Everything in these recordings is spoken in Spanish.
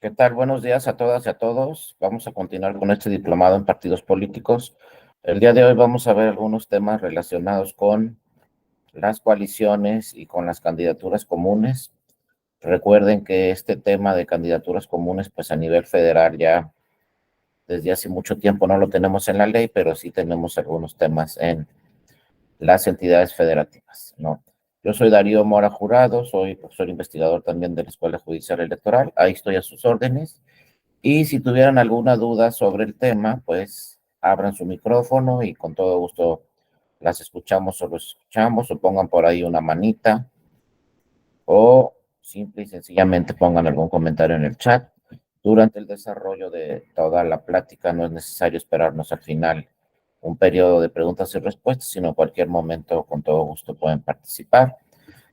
¿Qué tal? Buenos días a todas y a todos. Vamos a continuar con este diplomado en partidos políticos. El día de hoy vamos a ver algunos temas relacionados con las coaliciones y con las candidaturas comunes. Recuerden que este tema de candidaturas comunes, pues a nivel federal ya desde hace mucho tiempo no lo tenemos en la ley, pero sí tenemos algunos temas en las entidades federativas, ¿no? Yo soy Darío Mora Jurado, soy profesor investigador también de la Escuela Judicial Electoral. Ahí estoy a sus órdenes. Y si tuvieran alguna duda sobre el tema, pues abran su micrófono y con todo gusto las escuchamos o los escuchamos, o pongan por ahí una manita, o simple y sencillamente pongan algún comentario en el chat. Durante el desarrollo de toda la plática no es necesario esperarnos al final un periodo de preguntas y respuestas, sino en cualquier momento con todo gusto pueden participar.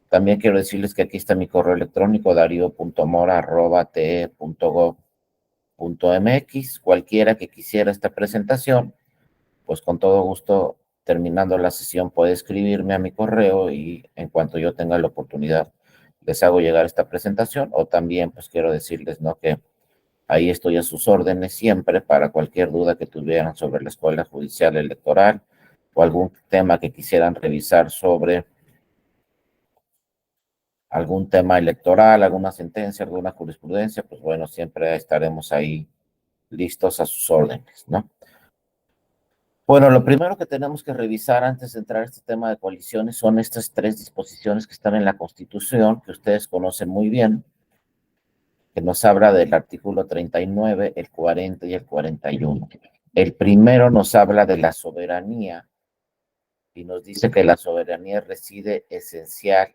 También quiero decirles que aquí está mi correo electrónico, dario.mora@te.gov.mx. Cualquiera que quisiera esta presentación, pues con todo gusto, terminando la sesión, puede escribirme a mi correo y en cuanto yo tenga la oportunidad, les hago llegar esta presentación. O también, pues quiero decirles, ¿no? Que ahí estoy a sus órdenes siempre para cualquier duda que tuvieran sobre la Escuela Judicial Electoral o algún tema que quisieran revisar sobre algún tema electoral, alguna sentencia, alguna jurisprudencia, pues bueno, siempre estaremos ahí listos a sus órdenes, ¿no? Bueno, lo primero que tenemos que revisar antes de entrar a este tema de coaliciones son estas tres disposiciones que están en la Constitución, que ustedes conocen muy bien, que nos habla del artículo 39, el 40 y el 41. El primero nos habla de la soberanía y nos dice que la soberanía reside esencial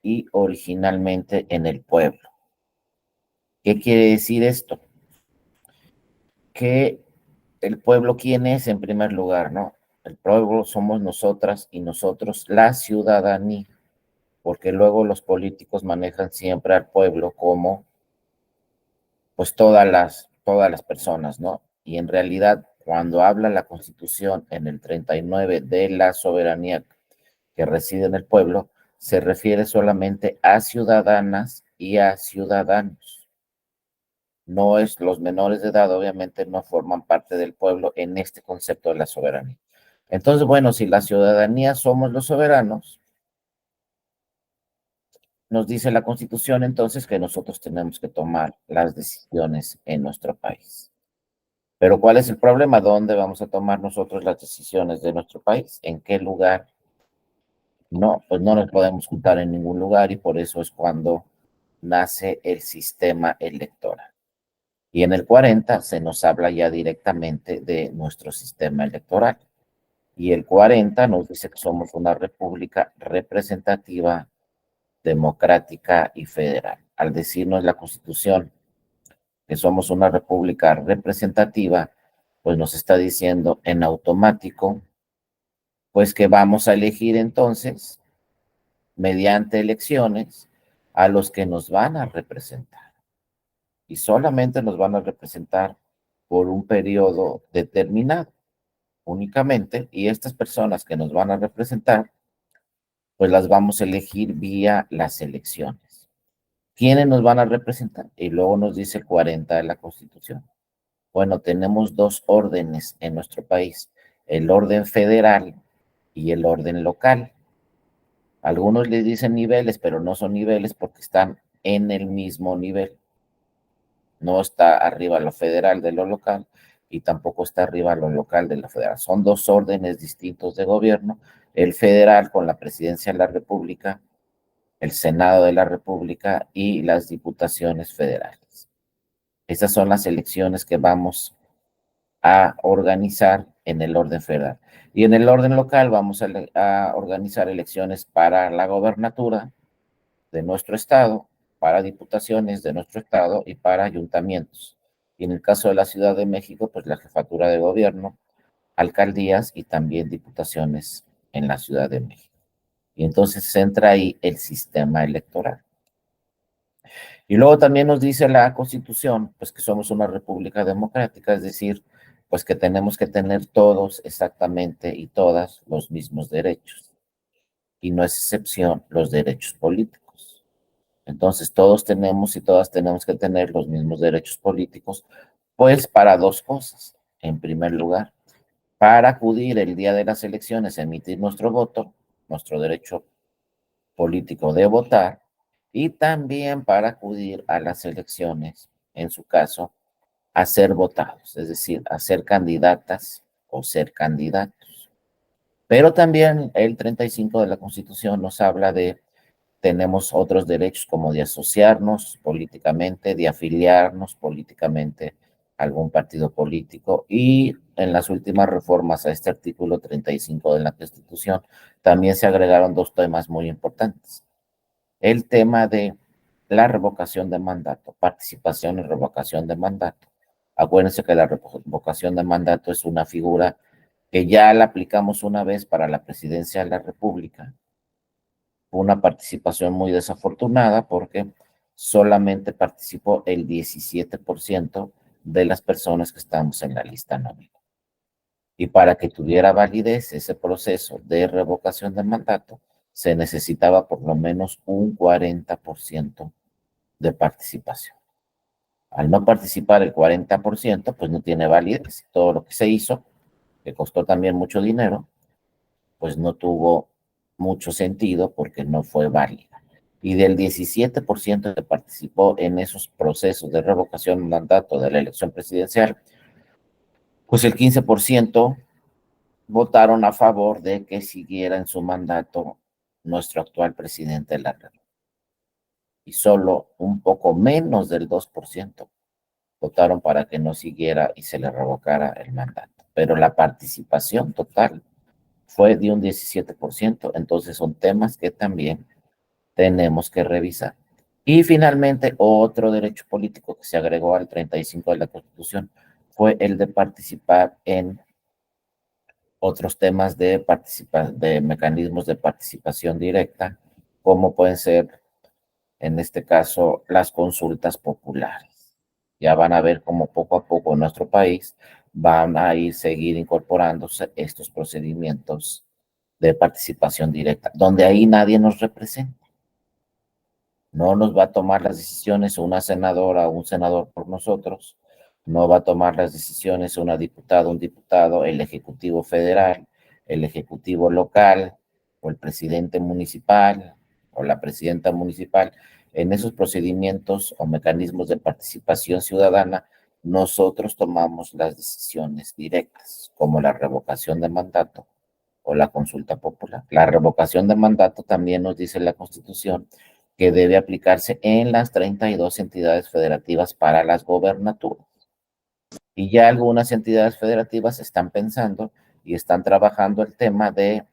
y originalmente en el pueblo. ¿Qué quiere decir esto? Que el pueblo, ¿quién es en primer lugar, no? El pueblo somos nosotras y nosotros, la ciudadanía, porque luego los políticos manejan siempre al pueblo como, pues, todas las personas, ¿no? Y en realidad, cuando habla la Constitución en el 39 de la soberanía que reside en el pueblo, se refiere solamente a ciudadanas y a ciudadanos. No es, los menores de edad obviamente no forman parte del pueblo en este concepto de la soberanía. Entonces, bueno, si la ciudadanía somos los soberanos, nos dice la Constitución entonces que nosotros tenemos que tomar las decisiones en nuestro país. Pero ¿cuál es el problema? ¿Dónde vamos a tomar nosotros las decisiones de nuestro país? ¿En qué lugar? No, pues no nos podemos juntar en ningún lugar y por eso es cuando nace el sistema electoral. Y en el 40 se nos habla ya directamente de nuestro sistema electoral. Y el 40 nos dice que somos una república representativa, democrática y federal. Al decirnos la Constitución que somos una república representativa, pues nos está diciendo en automático, pues que vamos a elegir entonces, mediante elecciones, a los que nos van a representar. Y solamente nos van a representar por un periodo determinado, únicamente, y estas personas que nos van a representar, pues las vamos a elegir vía las elecciones. ¿Quiénes nos van a representar? Y luego nos dice el 40 de la Constitución. Bueno, tenemos dos órdenes en nuestro país, el orden federal y el orden local. Algunos les dicen niveles, pero no son niveles porque están en el mismo nivel. No está arriba lo federal de lo local y tampoco está arriba lo local de la federal. Son dos órdenes distintos de gobierno, el federal con la presidencia de la República, el Senado de la República y las diputaciones federales. Esas son las elecciones que vamos a organizar en el orden federal. Y en el orden local vamos a organizar elecciones para la gobernatura de nuestro estado, para diputaciones de nuestro estado y para ayuntamientos. Y en el caso de la Ciudad de México, pues la jefatura de gobierno, alcaldías y también diputaciones en la Ciudad de México. Y entonces se entra ahí el sistema electoral. Y luego también nos dice la Constitución, pues que somos una república democrática, es decir, pues que tenemos que tener todos exactamente y todas los mismos derechos. Y no es excepción los derechos políticos. Entonces, todos tenemos y todas tenemos que tener los mismos derechos políticos, pues para dos cosas. En primer lugar, para acudir el día de las elecciones a emitir nuestro voto, nuestro derecho político de votar, y también para acudir a las elecciones, en su caso, a ser votados, es decir, a ser candidatas o ser candidatos. Pero también el 35 de la Constitución nos habla de tenemos otros derechos como de asociarnos políticamente, de afiliarnos políticamente a algún partido político y en las últimas reformas a este artículo 35 de la Constitución también se agregaron dos temas muy importantes. El tema de la revocación de mandato, participación y revocación de mandato. Acuérdense que la revocación de mandato es una figura que ya la aplicamos una vez para la presidencia de la República. Fue una participación muy desafortunada porque solamente participó el 17% de las personas que estamos en la lista nómina. Y para que tuviera validez ese proceso de revocación de mandato, se necesitaba por lo menos un 40% de participación. Al no participar el 40%, pues no tiene validez. Todo lo que se hizo, que costó también mucho dinero, pues no tuvo mucho sentido porque no fue válida. Y del 17% que participó en esos procesos de revocación de mandato de la elección presidencial, pues el 15% votaron a favor de que siguiera en su mandato nuestro actual presidente de la República. Y solo un poco menos del 2% votaron para que no siguiera y se le revocara el mandato. Pero la participación total fue de un 17%. Entonces son temas que también tenemos que revisar. Y finalmente, otro derecho político que se agregó al 35 de la Constitución fue el de participar en otros temas de mecanismos de participación directa, como pueden ser, en este caso, las consultas populares. Ya van a ver cómo poco a poco en nuestro país van a ir seguir incorporándose estos procedimientos de participación directa, donde ahí nadie nos representa. No nos va a tomar las decisiones una senadora o un senador por nosotros, no va a tomar las decisiones una diputada, un diputado, el Ejecutivo Federal, el Ejecutivo Local o el presidente municipal o la presidenta municipal. En esos procedimientos o mecanismos de participación ciudadana, nosotros tomamos las decisiones directas, como la revocación de mandato o la consulta popular. La revocación de mandato también nos dice la Constitución que debe aplicarse en las 32 entidades federativas para las gobernaturas. Y ya algunas entidades federativas están pensando y están trabajando el tema de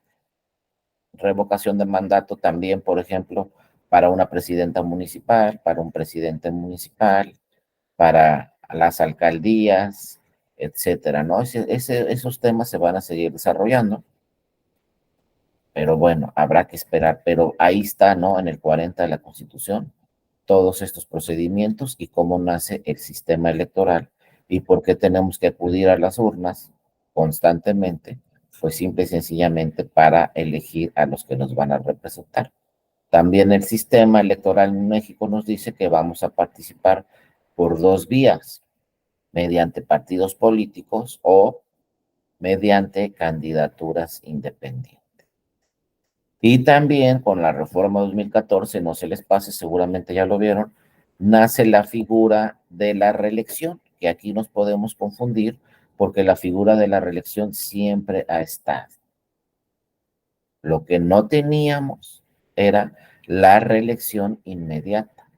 revocación de mandato también, por ejemplo, para una presidenta municipal, para un presidente municipal, para las alcaldías, etcétera, ¿no? Esos temas se van a seguir desarrollando. Pero bueno, habrá que esperar. Pero ahí está, ¿no? En el 40 de la Constitución, todos estos procedimientos y cómo nace el sistema electoral y por qué tenemos que acudir a las urnas constantemente, pues simple y sencillamente para elegir a los que nos van a representar. También el sistema electoral en México nos dice que vamos a participar por dos vías, mediante partidos políticos o mediante candidaturas independientes. Y también con la reforma 2014, no se les pase, seguramente ya lo vieron, nace la figura de la reelección, que aquí nos podemos confundir porque la figura de la reelección siempre ha estado. Lo que no teníamos era la reelección inmediata.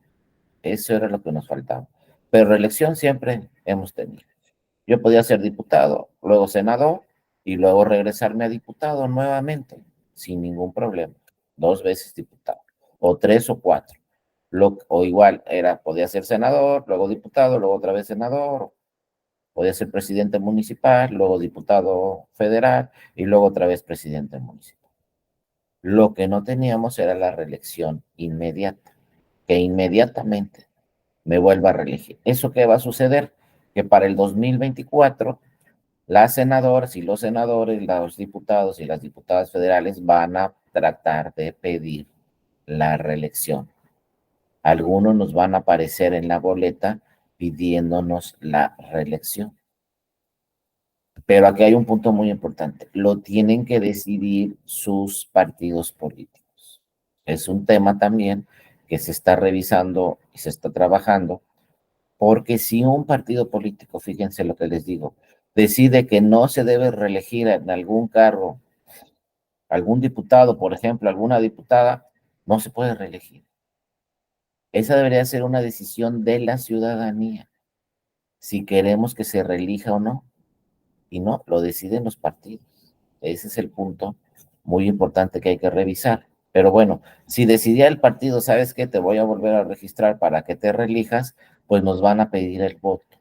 Eso era lo que nos faltaba. Pero reelección siempre hemos tenido. Yo podía ser diputado, luego senador y luego regresarme a diputado nuevamente, sin ningún problema. Dos veces diputado, o tres o cuatro. O igual, podía ser senador, luego diputado, luego otra vez senador, podía ser presidente municipal, luego diputado federal y luego otra vez presidente municipal. Lo que no teníamos era la reelección inmediata, que inmediatamente me vuelva a reelegir. ¿Eso qué va a suceder? Que para el 2024 las senadoras y los senadores, los diputados y las diputadas federales van a tratar de pedir la reelección algunos nos van a aparecer en la boleta pidiéndonos la reelección. Pero aquí hay un punto muy importante. Lo tienen que decidir sus partidos políticos. Es un tema también que se está revisando y se está trabajando, porque si un partido político, fíjense lo que les digo, decide que no se debe reelegir en algún cargo, algún diputado, por ejemplo, alguna diputada, no se puede reelegir. Esa debería ser una decisión de la ciudadanía, si queremos que se reelija o no. Y no, lo deciden los partidos. Ese es el punto muy importante que hay que revisar. Pero bueno, si decidía el partido, ¿sabes qué? Te voy a volver a registrar para que te reelijas, pues nos van a pedir el voto.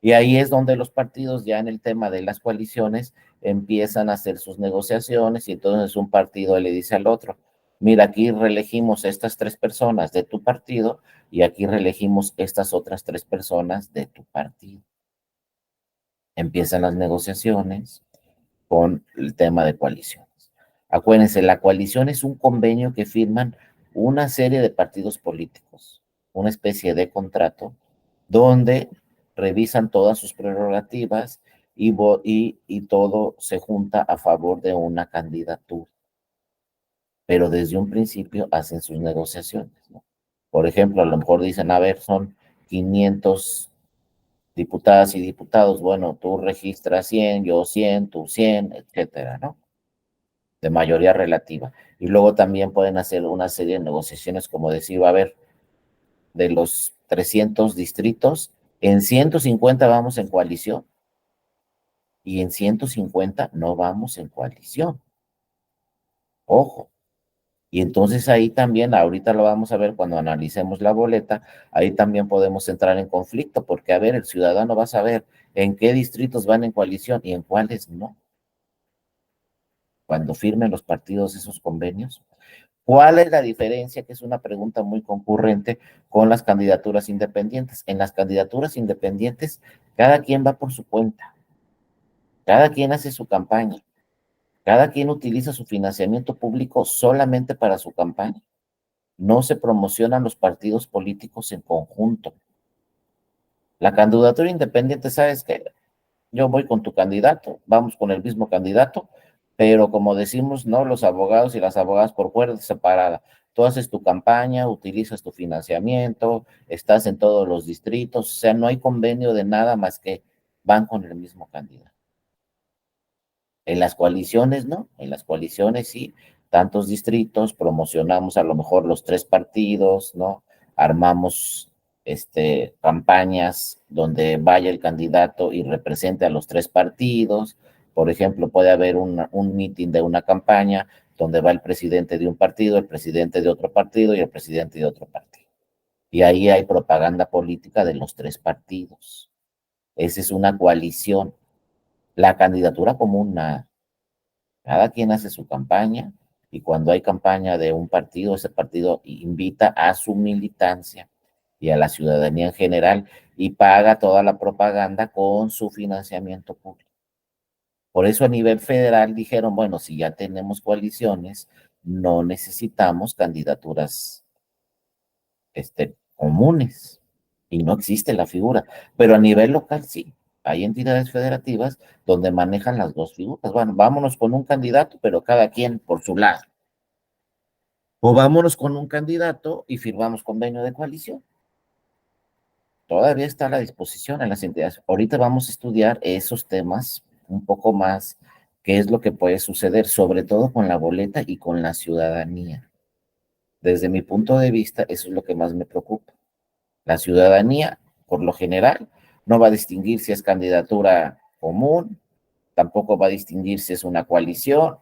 Y ahí es donde los partidos, ya en el tema de las coaliciones, empiezan a hacer sus negociaciones y entonces un partido le dice al otro, mira, aquí reelegimos estas 3 personas de tu partido y aquí reelegimos estas otras 3 personas de tu partido. Empiezan las negociaciones con el tema de coaliciones. Acuérdense, la coalición es un convenio que firman una serie de partidos políticos, una especie de contrato donde revisan todas sus prerrogativas y todo se junta a favor de una candidatura. Pero desde un principio hacen sus negociaciones, ¿no? Por ejemplo, a lo mejor dicen, a ver, son 500 diputadas y diputados, bueno, tú registras 100, yo 100, tú 100, etcétera, ¿no? De mayoría relativa. Y luego también pueden hacer una serie de negociaciones como decir, a ver, de los 300 distritos, en 150 vamos en coalición y en 150 no vamos en coalición. Ojo. Y entonces ahí también, ahorita lo vamos a ver cuando analicemos la boleta, ahí también podemos entrar en conflicto, porque a ver, el ciudadano va a saber en qué distritos van en coalición y en cuáles no, cuando firmen los partidos esos convenios. ¿Cuál es la diferencia? Que es una pregunta muy concurrente con las candidaturas independientes. En las candidaturas independientes, cada quien va por su cuenta, cada quien hace su campaña, cada quien utiliza su financiamiento público solamente para su campaña. No se promocionan los partidos políticos en conjunto. La candidatura independiente, ¿sabes qué? Yo voy con tu candidato, vamos con el mismo candidato, pero como decimos, no, los abogados y las abogadas por puerta separada. Tú haces tu campaña, utilizas tu financiamiento, estás en todos los distritos, o sea, no hay convenio de nada más que van con el mismo candidato. En las coaliciones, ¿no? En las coaliciones sí, tantos distritos, promocionamos a lo mejor los 3 partidos, ¿no? Armamos campañas donde vaya el candidato y represente a los 3 partidos. Por ejemplo, puede haber un meeting de una campaña donde va el presidente de un partido, el presidente de otro partido y el presidente de otro partido. Y ahí hay propaganda política de los 3 partidos. Esa es una coalición. La candidatura común, nada. Cada quien hace su campaña y cuando hay campaña de un partido, ese partido invita a su militancia y a la ciudadanía en general y paga toda la propaganda con su financiamiento público. Por eso a nivel federal dijeron, bueno, si ya tenemos coaliciones, no necesitamos candidaturas comunes y no existe la figura, pero a nivel local sí. Hay entidades federativas donde manejan las 2 figuras. Bueno, vámonos con un candidato, pero cada quien por su lado. O vámonos con un candidato y firmamos convenio de coalición. Todavía está a la disposición en las entidades. Ahorita vamos a estudiar esos temas un poco más, qué es lo que puede suceder, sobre todo con la boleta y con la ciudadanía. Desde mi punto de vista, eso es lo que más me preocupa. La ciudadanía, por lo general, no va a distinguir si es candidatura común, tampoco va a distinguir si es una coalición.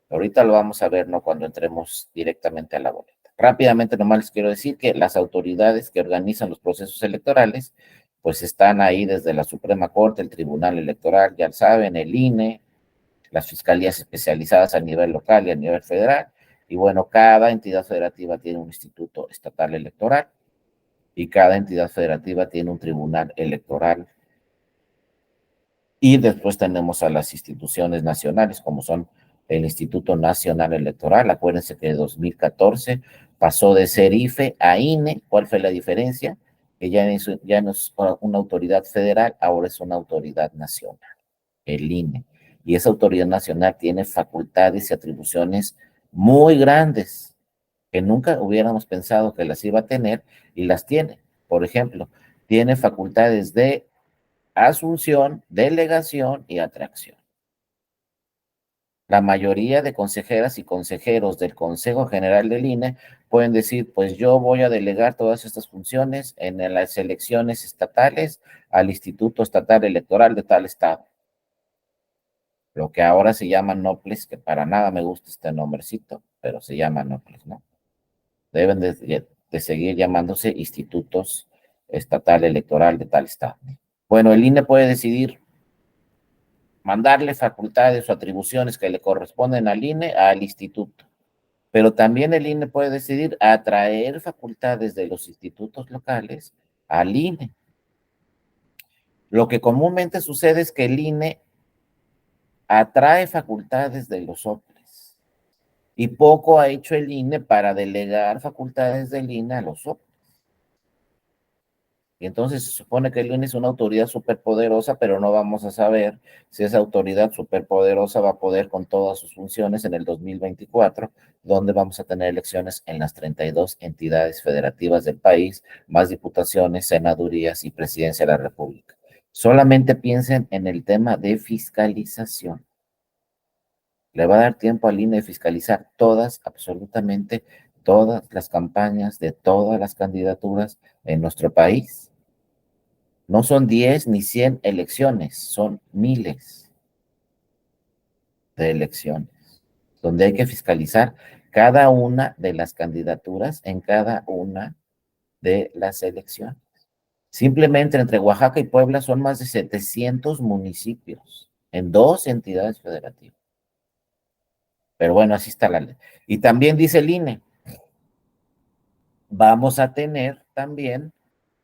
Ahorita lo vamos a ver, ¿no? Cuando entremos directamente a la boleta. Rápidamente, nomás les quiero decir que las autoridades que organizan los procesos electorales, pues están ahí desde la Suprema Corte, el Tribunal Electoral, ya saben, el INE, las fiscalías especializadas a nivel local y a nivel federal. Y bueno, cada entidad federativa tiene un instituto estatal electoral y cada entidad federativa tiene un tribunal electoral. Y después tenemos a las instituciones nacionales, como son el Instituto Nacional Electoral. Acuérdense que en 2014 pasó de ser IFE a INE. ¿Cuál fue la diferencia? Que ya no es una autoridad federal, ahora es una autoridad nacional, el INE. Y esa autoridad nacional tiene facultades y atribuciones muy grandes que nunca hubiéramos pensado que las iba a tener, y las tiene. Por ejemplo, tiene facultades de asunción, delegación y atracción. La mayoría de consejeras y consejeros del Consejo General del INE pueden decir, pues yo voy a delegar todas estas funciones en las elecciones estatales al Instituto Estatal Electoral de tal estado, lo que ahora se llama NOPLES, que para nada me gusta este nombrecito, pero se llama NOPLES, ¿no? Deben de seguir llamándose Institutos Estatal Electoral de tal estado. Bueno, el INE puede decidir mandarle facultades o atribuciones que le corresponden al INE al instituto, pero también el INE puede decidir atraer facultades de los institutos locales al INE. Lo que comúnmente sucede es que el INE atrae facultades de los OPLES y poco ha hecho el INE para delegar facultades del INE a los OPLES. Y entonces se supone que el INE es una autoridad superpoderosa, pero no vamos a saber si esa autoridad superpoderosa va a poder con todas sus funciones en el 2024, donde vamos a tener elecciones en las 32 entidades federativas del país, más diputaciones, senadurías y presidencia de la República. Solamente piensen en el tema de fiscalización. Le va a dar tiempo al INE de fiscalizar todas, absolutamente todas las campañas de todas las candidaturas en nuestro país. No son 10 ni 100 elecciones, son miles de elecciones, donde hay que fiscalizar cada una de las candidaturas en cada una de las elecciones. Simplemente entre Oaxaca y Puebla son más de 700 municipios en dos entidades federativas. Pero bueno, así está la ley. Y también dice el INE, vamos a tener también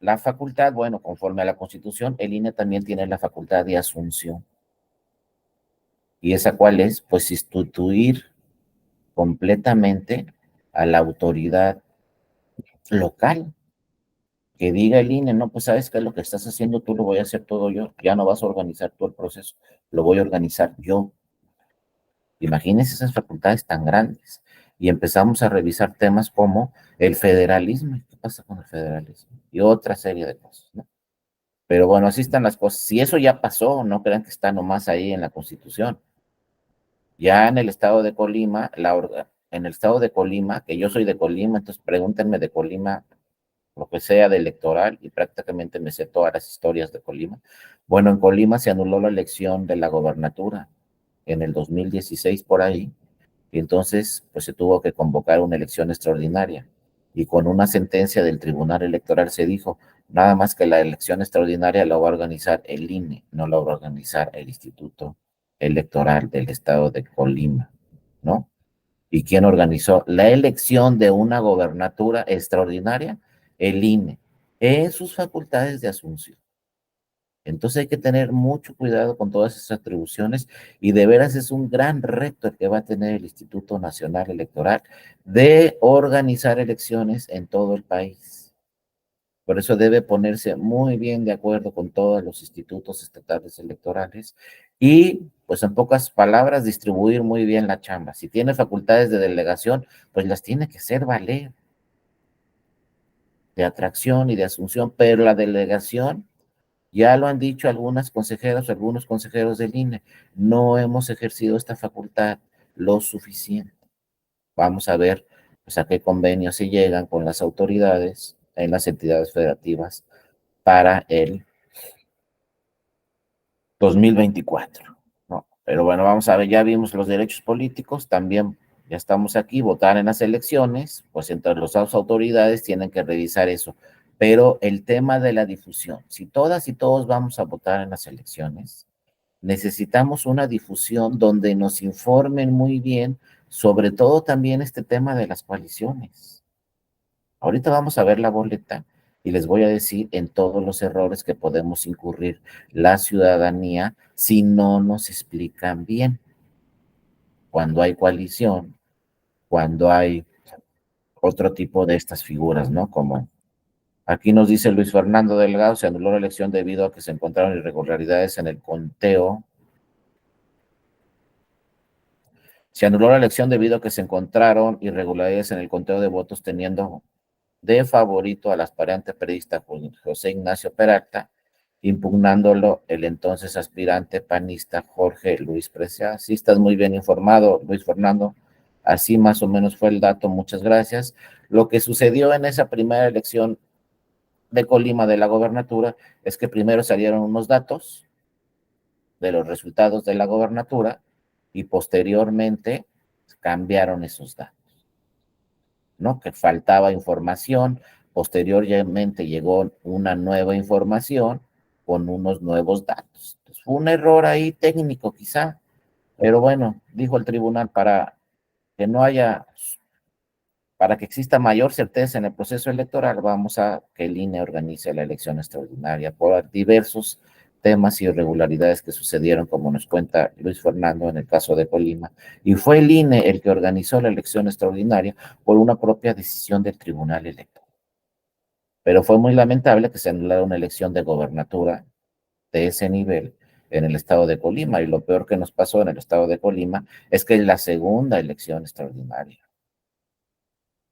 la facultad, bueno, conforme a la Constitución, el INE también tiene la facultad de asunción. ¿Y esa cuál es? Pues sustituir completamente a la autoridad local. Que diga el INE, no, pues sabes que lo que estás haciendo tú lo voy a hacer todo yo, ya no vas a organizar todo el proceso, lo voy a organizar yo. Imagínense esas facultades tan grandes. Y empezamos a revisar temas como el federalismo. ¿Qué pasa con el federalismo? Y otra serie de cosas, ¿no? Pero bueno, así están las cosas. Si eso ya pasó, no crean que está nomás ahí en la Constitución. Ya en el estado de Colima, en el estado de Colima, que yo soy de Colima, entonces pregúntenme de Colima, lo que sea de electoral, y prácticamente me sé todas las historias de Colima. Bueno, en Colima se anuló la elección de la gobernatura en el 2016 por ahí, y entonces pues se tuvo que convocar una elección extraordinaria. Y con una sentencia del Tribunal Electoral se dijo, nada más que la elección extraordinaria la va a organizar el INE, no la va a organizar el Instituto Electoral del Estado de Colima, ¿no? ¿Y quién organizó la elección de una gobernatura extraordinaria? El INE, en sus facultades de asunción. Entonces hay que tener mucho cuidado con todas esas atribuciones y de veras es un gran reto el que va a tener el Instituto Nacional Electoral de organizar elecciones en todo el país. Por eso debe ponerse muy bien de acuerdo con todos los institutos estatales electorales y, pues en pocas palabras, distribuir muy bien la chamba. Si tiene facultades de delegación, pues las tiene que hacer valer, de atracción y de asunción, pero la delegación, ya lo han dicho algunas consejeras, algunos consejeros del INE, no hemos ejercido esta facultad lo suficiente. Vamos a ver pues, a qué convenios se llegan con las autoridades en las entidades federativas para el 2024, ¿no? Pero bueno, vamos a ver, ya vimos los derechos políticos, también ya estamos aquí, votar en las elecciones, pues entre las autoridades tienen que revisar eso. Pero el tema de la difusión, si todas y todos vamos a votar en las elecciones, necesitamos una difusión donde nos informen muy bien, sobre todo también este tema de las coaliciones. Ahorita vamos a ver la boleta y les voy a decir en todos los errores que podemos incurrir la ciudadanía si no nos explican bien. cuando hay coalición, cuando hay otro tipo de estas figuras, ¿no? Como aquí nos dice Luis Fernando Delgado, se anuló la elección debido a que se encontraron irregularidades en el conteo. Se anuló la elección debido a que se encontraron irregularidades en el conteo de votos, teniendo de favorito al aspirante periodista José Ignacio Peralta, impugnándolo el entonces aspirante panista Jorge Luis Preciado. Sí, estás muy bien informado, Luis Fernando. Así más o menos fue el dato, muchas gracias. Lo que sucedió en esa primera elección de Colima de la gobernatura es que primero salieron unos datos de los resultados de la gobernatura y posteriormente cambiaron esos datos, ¿no? Que faltaba información, posteriormente llegó una nueva información con unos nuevos datos. Entonces, fue un error ahí técnico quizá, pero bueno, dijo el tribunal, que no haya, para que exista mayor certeza en el proceso electoral, vamos a que el INE organice la elección extraordinaria por diversos temas y irregularidades que sucedieron, como nos cuenta Luis Fernando en el caso de Colima, y fue el INE el que organizó la elección extraordinaria por una propia decisión del Tribunal Electoral. Pero fue muy lamentable que se anulara una elección de gobernatura de ese nivel en el estado de Colima, y lo peor que nos pasó en el estado de Colima es que es la segunda elección extraordinaria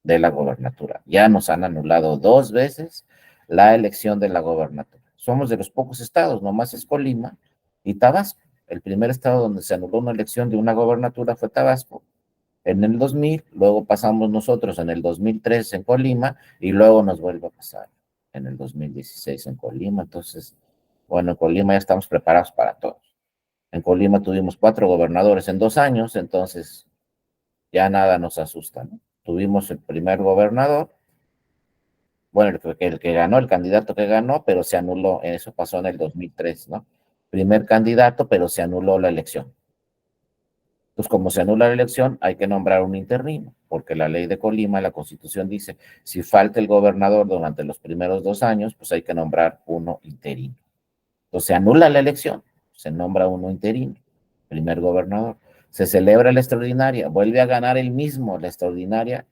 de la gobernatura. Ya nos han anulado 2 veces la elección de la gobernatura. Somos de los pocos estados, nomás es Colima y Tabasco. El primer estado donde se anuló una elección de una gobernatura fue Tabasco en el 2000, luego pasamos nosotros en el 2003 en Colima y luego nos vuelve a pasar en el 2016 en Colima. Entonces, bueno, en Colima ya estamos preparados para todos. En Colima tuvimos 4 gobernadores en 2 años, entonces ya nada nos asusta, ¿no? Tuvimos el primer gobernador, bueno, el que ganó, el candidato que ganó, pero se anuló, eso pasó en el 2003, ¿no? Primer candidato, pero se anuló la elección. Entonces, como se anula la elección, hay que nombrar un interino, porque la ley de Colima, la Constitución dice, si falta el gobernador durante los primeros 2 años, pues hay que nombrar uno interino. Entonces, se anula la elección, se nombra uno interino, primer gobernador. Se celebra la extraordinaria, vuelve a ganar el mismo la extraordinaria,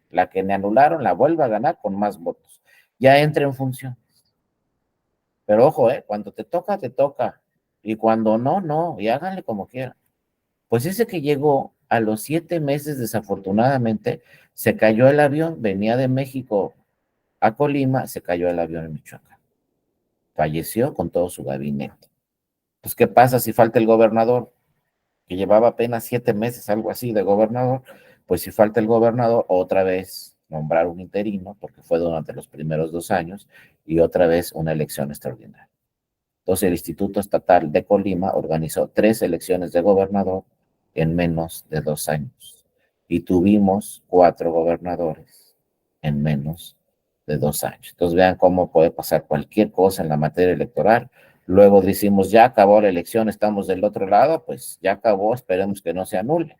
la que le anularon la vuelve a ganar con más votos. Ya entra en función. Pero ojo, cuando te toca, te toca. Y cuando no, no. Y háganle como quieran. Pues ese que llegó a los 7 meses, desafortunadamente, se cayó el avión, venía de México a Colima, se cayó el avión en Michoacán. Falleció con todo su gabinete. Pues, ¿qué pasa si falta el gobernador? Que llevaba apenas 7 meses, algo así, de gobernador. Pues si falta el gobernador, otra vez nombrar un interino, porque fue durante los primeros 2 años, y otra vez una elección extraordinaria. Entonces el Instituto Estatal de Colima organizó 3 elecciones de gobernador en menos de 2 años. Y tuvimos 4 gobernadores en menos de 2 años. Entonces vean cómo puede pasar cualquier cosa en la materia electoral. Luego decimos, ya acabó la elección, estamos del otro lado, pues ya acabó, esperemos que no se anule.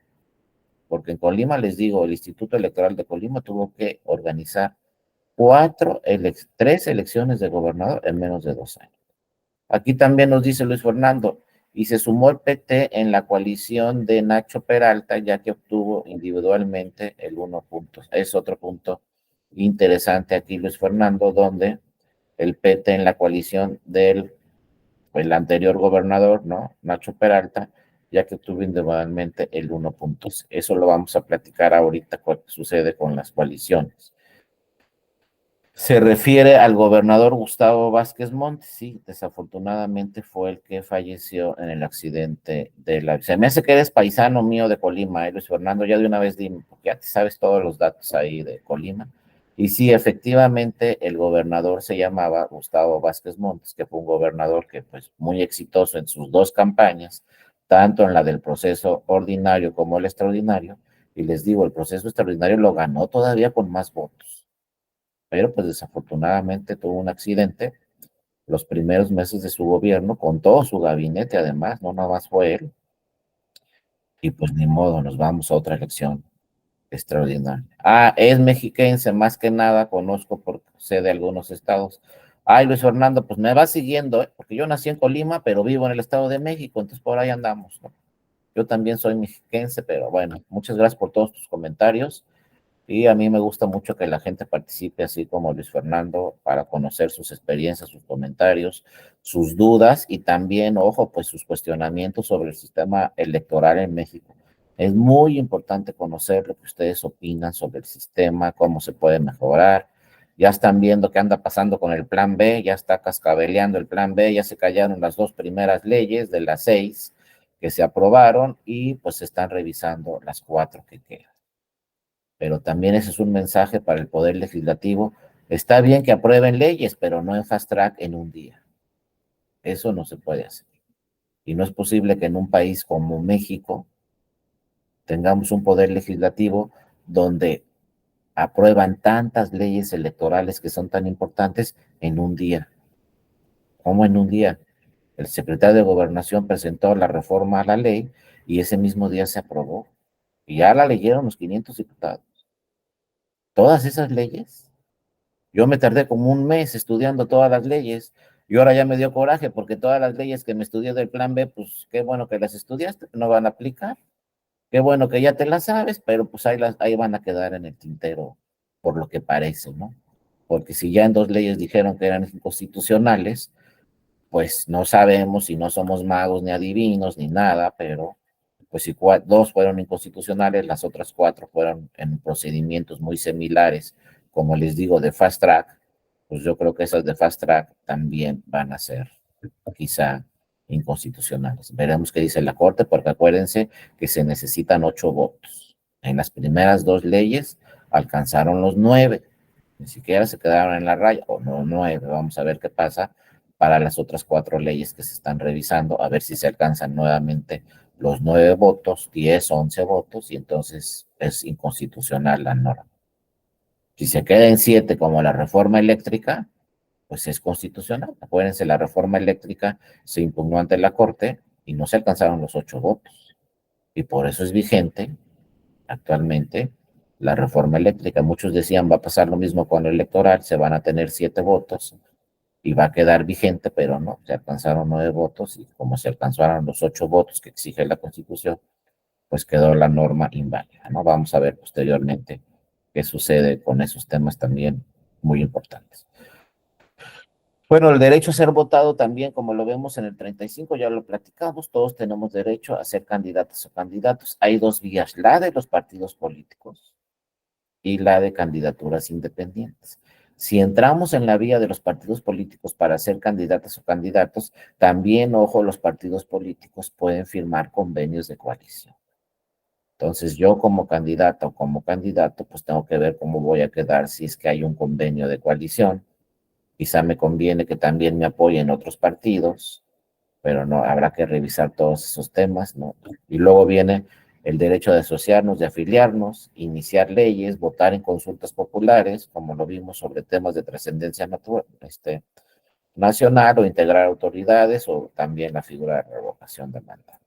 Porque en Colima, les digo, el Instituto Electoral de Colima tuvo que organizar 3 elecciones de gobernador en menos de 2 años. Aquí también nos dice Luis Fernando, y se sumó el PT en la coalición de Nacho Peralta, ya que obtuvo individualmente el 1 punto. Es otro punto interesante aquí, Luis Fernando, donde el PT en la coalición del el anterior gobernador, ¿no? Nacho Peralta, ya que obtuvo individualmente el 1 punto. Eso lo vamos a platicar ahorita, qué sucede con las coaliciones. Se refiere al gobernador Gustavo Vázquez Montes, sí, desafortunadamente fue el que falleció en el accidente de la... Se me hace que eres paisano mío de Colima, Luis Fernando, ya de una vez dime, porque ya te sabes todos los datos ahí de Colima. Y sí, efectivamente, el gobernador se llamaba Gustavo Vázquez Montes, que fue un gobernador que pues muy exitoso en sus 2 campañas, tanto en la del proceso ordinario como el extraordinario, y les digo, el proceso extraordinario lo ganó todavía con más votos, pero pues desafortunadamente tuvo un accidente los primeros meses de su gobierno, con todo su gabinete además, no nada más fue él, y pues ni modo, nos vamos a otra elección extraordinaria. Ah, es mexiquense, más que nada, conozco porque sé de algunos estados. Ay, Luis Fernando, pues me va siguiendo, porque yo nací en Colima, pero vivo en el Estado de México, entonces por ahí andamos, ¿no? Yo también soy mexiquense, pero bueno, muchas gracias por todos tus comentarios. Y a mí me gusta mucho que la gente participe, así como Luis Fernando, para conocer sus experiencias, sus comentarios, sus dudas y también, ojo, pues sus cuestionamientos sobre el sistema electoral en México. Es muy importante conocer lo que ustedes opinan sobre el sistema, cómo se puede mejorar. Ya están viendo qué anda pasando con el plan B, ya está cascabeleando el plan B, ya se callaron las dos primeras leyes de las 6 que se aprobaron y pues se están revisando las 4 que quedan. Pero también ese es un mensaje para el Poder Legislativo. Está bien que aprueben leyes, pero no en fast track en un día. Eso no se puede hacer. Y no es posible que en un país como México tengamos un Poder Legislativo donde aprueban tantas leyes electorales que son tan importantes en un día. ¿Cómo en un día? El secretario de Gobernación presentó la reforma a la ley y ese mismo día se aprobó. Y ya la leyeron los 500 diputados. Todas esas leyes. Yo me tardé como un mes estudiando todas las leyes y ahora ya me dio coraje porque todas las leyes que me estudié del plan B, pues qué bueno que las estudiaste, no van a aplicar. Qué bueno que ya te las sabes, pero pues ahí van a quedar en el tintero por lo que parece, ¿no? Porque si ya en dos leyes dijeron que eran inconstitucionales, pues no sabemos si no somos magos ni adivinos ni nada, pero pues si dos fueron inconstitucionales, las otras cuatro fueron en procedimientos muy similares, como les digo, de fast track, pues yo creo que esas de fast track también van a ser quizá inconstitucionales. Veremos qué dice la Corte, porque acuérdense que se necesitan 8 votos. En las primeras dos leyes alcanzaron los 9, ni siquiera se quedaron en la raya, o no 9, vamos a ver qué pasa para las otras 4 leyes que se están revisando, a ver si se alcanzan nuevamente los 9 votos, 10, 11 votos, y entonces es inconstitucional la norma. Si se queda en 7 como la reforma eléctrica, pues es constitucional. Acuérdense, la reforma eléctrica se impugnó ante la Corte y no se alcanzaron los 8 votos. Y por eso es vigente actualmente la reforma eléctrica. Muchos decían va a pasar lo mismo con el electoral, se van a tener 7 votos y va a quedar vigente, pero no, se alcanzaron 9 votos y como se alcanzaron los 8 votos que exige la Constitución, pues quedó la norma inválida, ¿no? Vamos a ver posteriormente qué sucede con esos temas también muy importantes. Bueno, el derecho a ser votado también, como lo vemos en el 35, ya lo platicamos, todos tenemos derecho a ser candidatas o candidatos. Hay dos vías, la de los partidos políticos y la de candidaturas independientes. Si entramos en la vía de los partidos políticos para ser candidatas o candidatos, también, ojo, los partidos políticos pueden firmar convenios de coalición. Entonces, yo como candidata o como candidato, pues tengo que ver cómo voy a quedar si es que hay un convenio de coalición. Quizá me conviene que también me apoyen otros partidos, pero no, habrá que revisar todos esos temas, ¿no? Y luego viene el derecho de asociarnos, de afiliarnos, iniciar leyes, votar en consultas populares, como lo vimos sobre temas de trascendencia nacional, o integrar autoridades, o también la figura de revocación de mandato.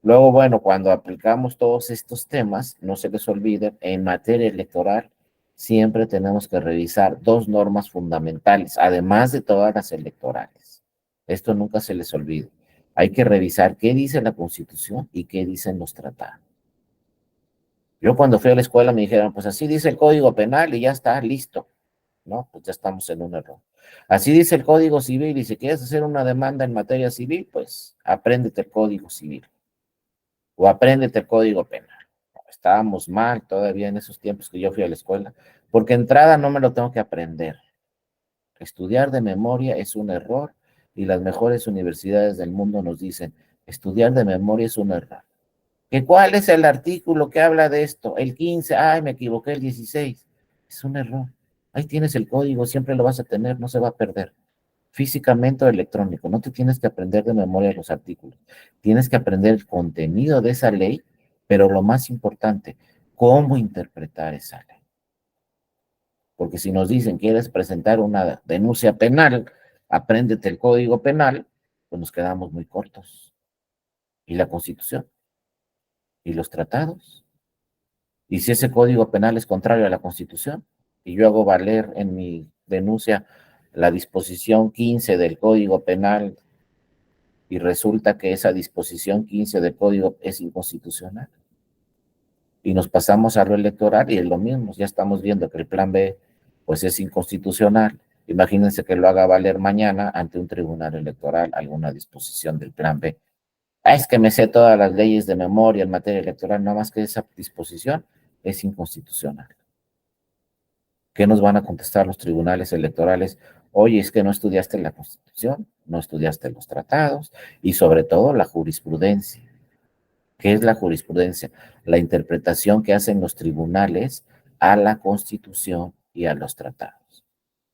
Luego, bueno, cuando aplicamos todos estos temas, no se les olvide, en materia electoral, siempre tenemos que revisar dos normas fundamentales, además de todas las electorales. Esto nunca se les olvide. Hay que revisar qué dice la Constitución y qué dicen los tratados. Yo cuando fui a la escuela me dijeron, pues así dice el Código Penal y ya está, listo. No, pues ya estamos en un error. Así dice el Código Civil y si quieres hacer una demanda en materia civil, pues apréndete el Código Civil o apréndete el Código Penal. Estábamos mal todavía en esos tiempos que yo fui a la escuela, porque entrada no me lo tengo que aprender. Estudiar de memoria es un error y las mejores universidades del mundo nos dicen, estudiar de memoria es un error. ¿Que cuál es el artículo que habla de esto? El 15, ay, me equivoqué, el 16. Es un error. Ahí tienes el código, siempre lo vas a tener, no se va a perder. Físicamente o electrónico, no te tienes que aprender de memoria los artículos. Tienes que aprender el contenido de esa ley, pero lo más importante, cómo interpretar esa ley. Porque si nos dicen, quieres presentar una denuncia penal, apréndete el código penal, pues nos quedamos muy cortos. ¿Y la Constitución? ¿Y los tratados? Y si ese código penal es contrario a la Constitución, y yo hago valer en mi denuncia la disposición 15 del Código Penal y resulta que esa disposición 15 del código es inconstitucional. Y nos pasamos a lo electoral y es lo mismo, ya estamos viendo que el plan B pues es inconstitucional. Imagínense que lo haga valer mañana ante un tribunal electoral alguna disposición del plan B. Ah, es que me sé todas las leyes de memoria en materia electoral, no más que esa disposición es inconstitucional. ¿Qué nos van a contestar los tribunales electorales? Oye, es que no estudiaste la Constitución, no estudiaste los tratados y sobre todo la jurisprudencia. ¿Qué es la jurisprudencia? La interpretación que hacen los tribunales a la Constitución y a los tratados.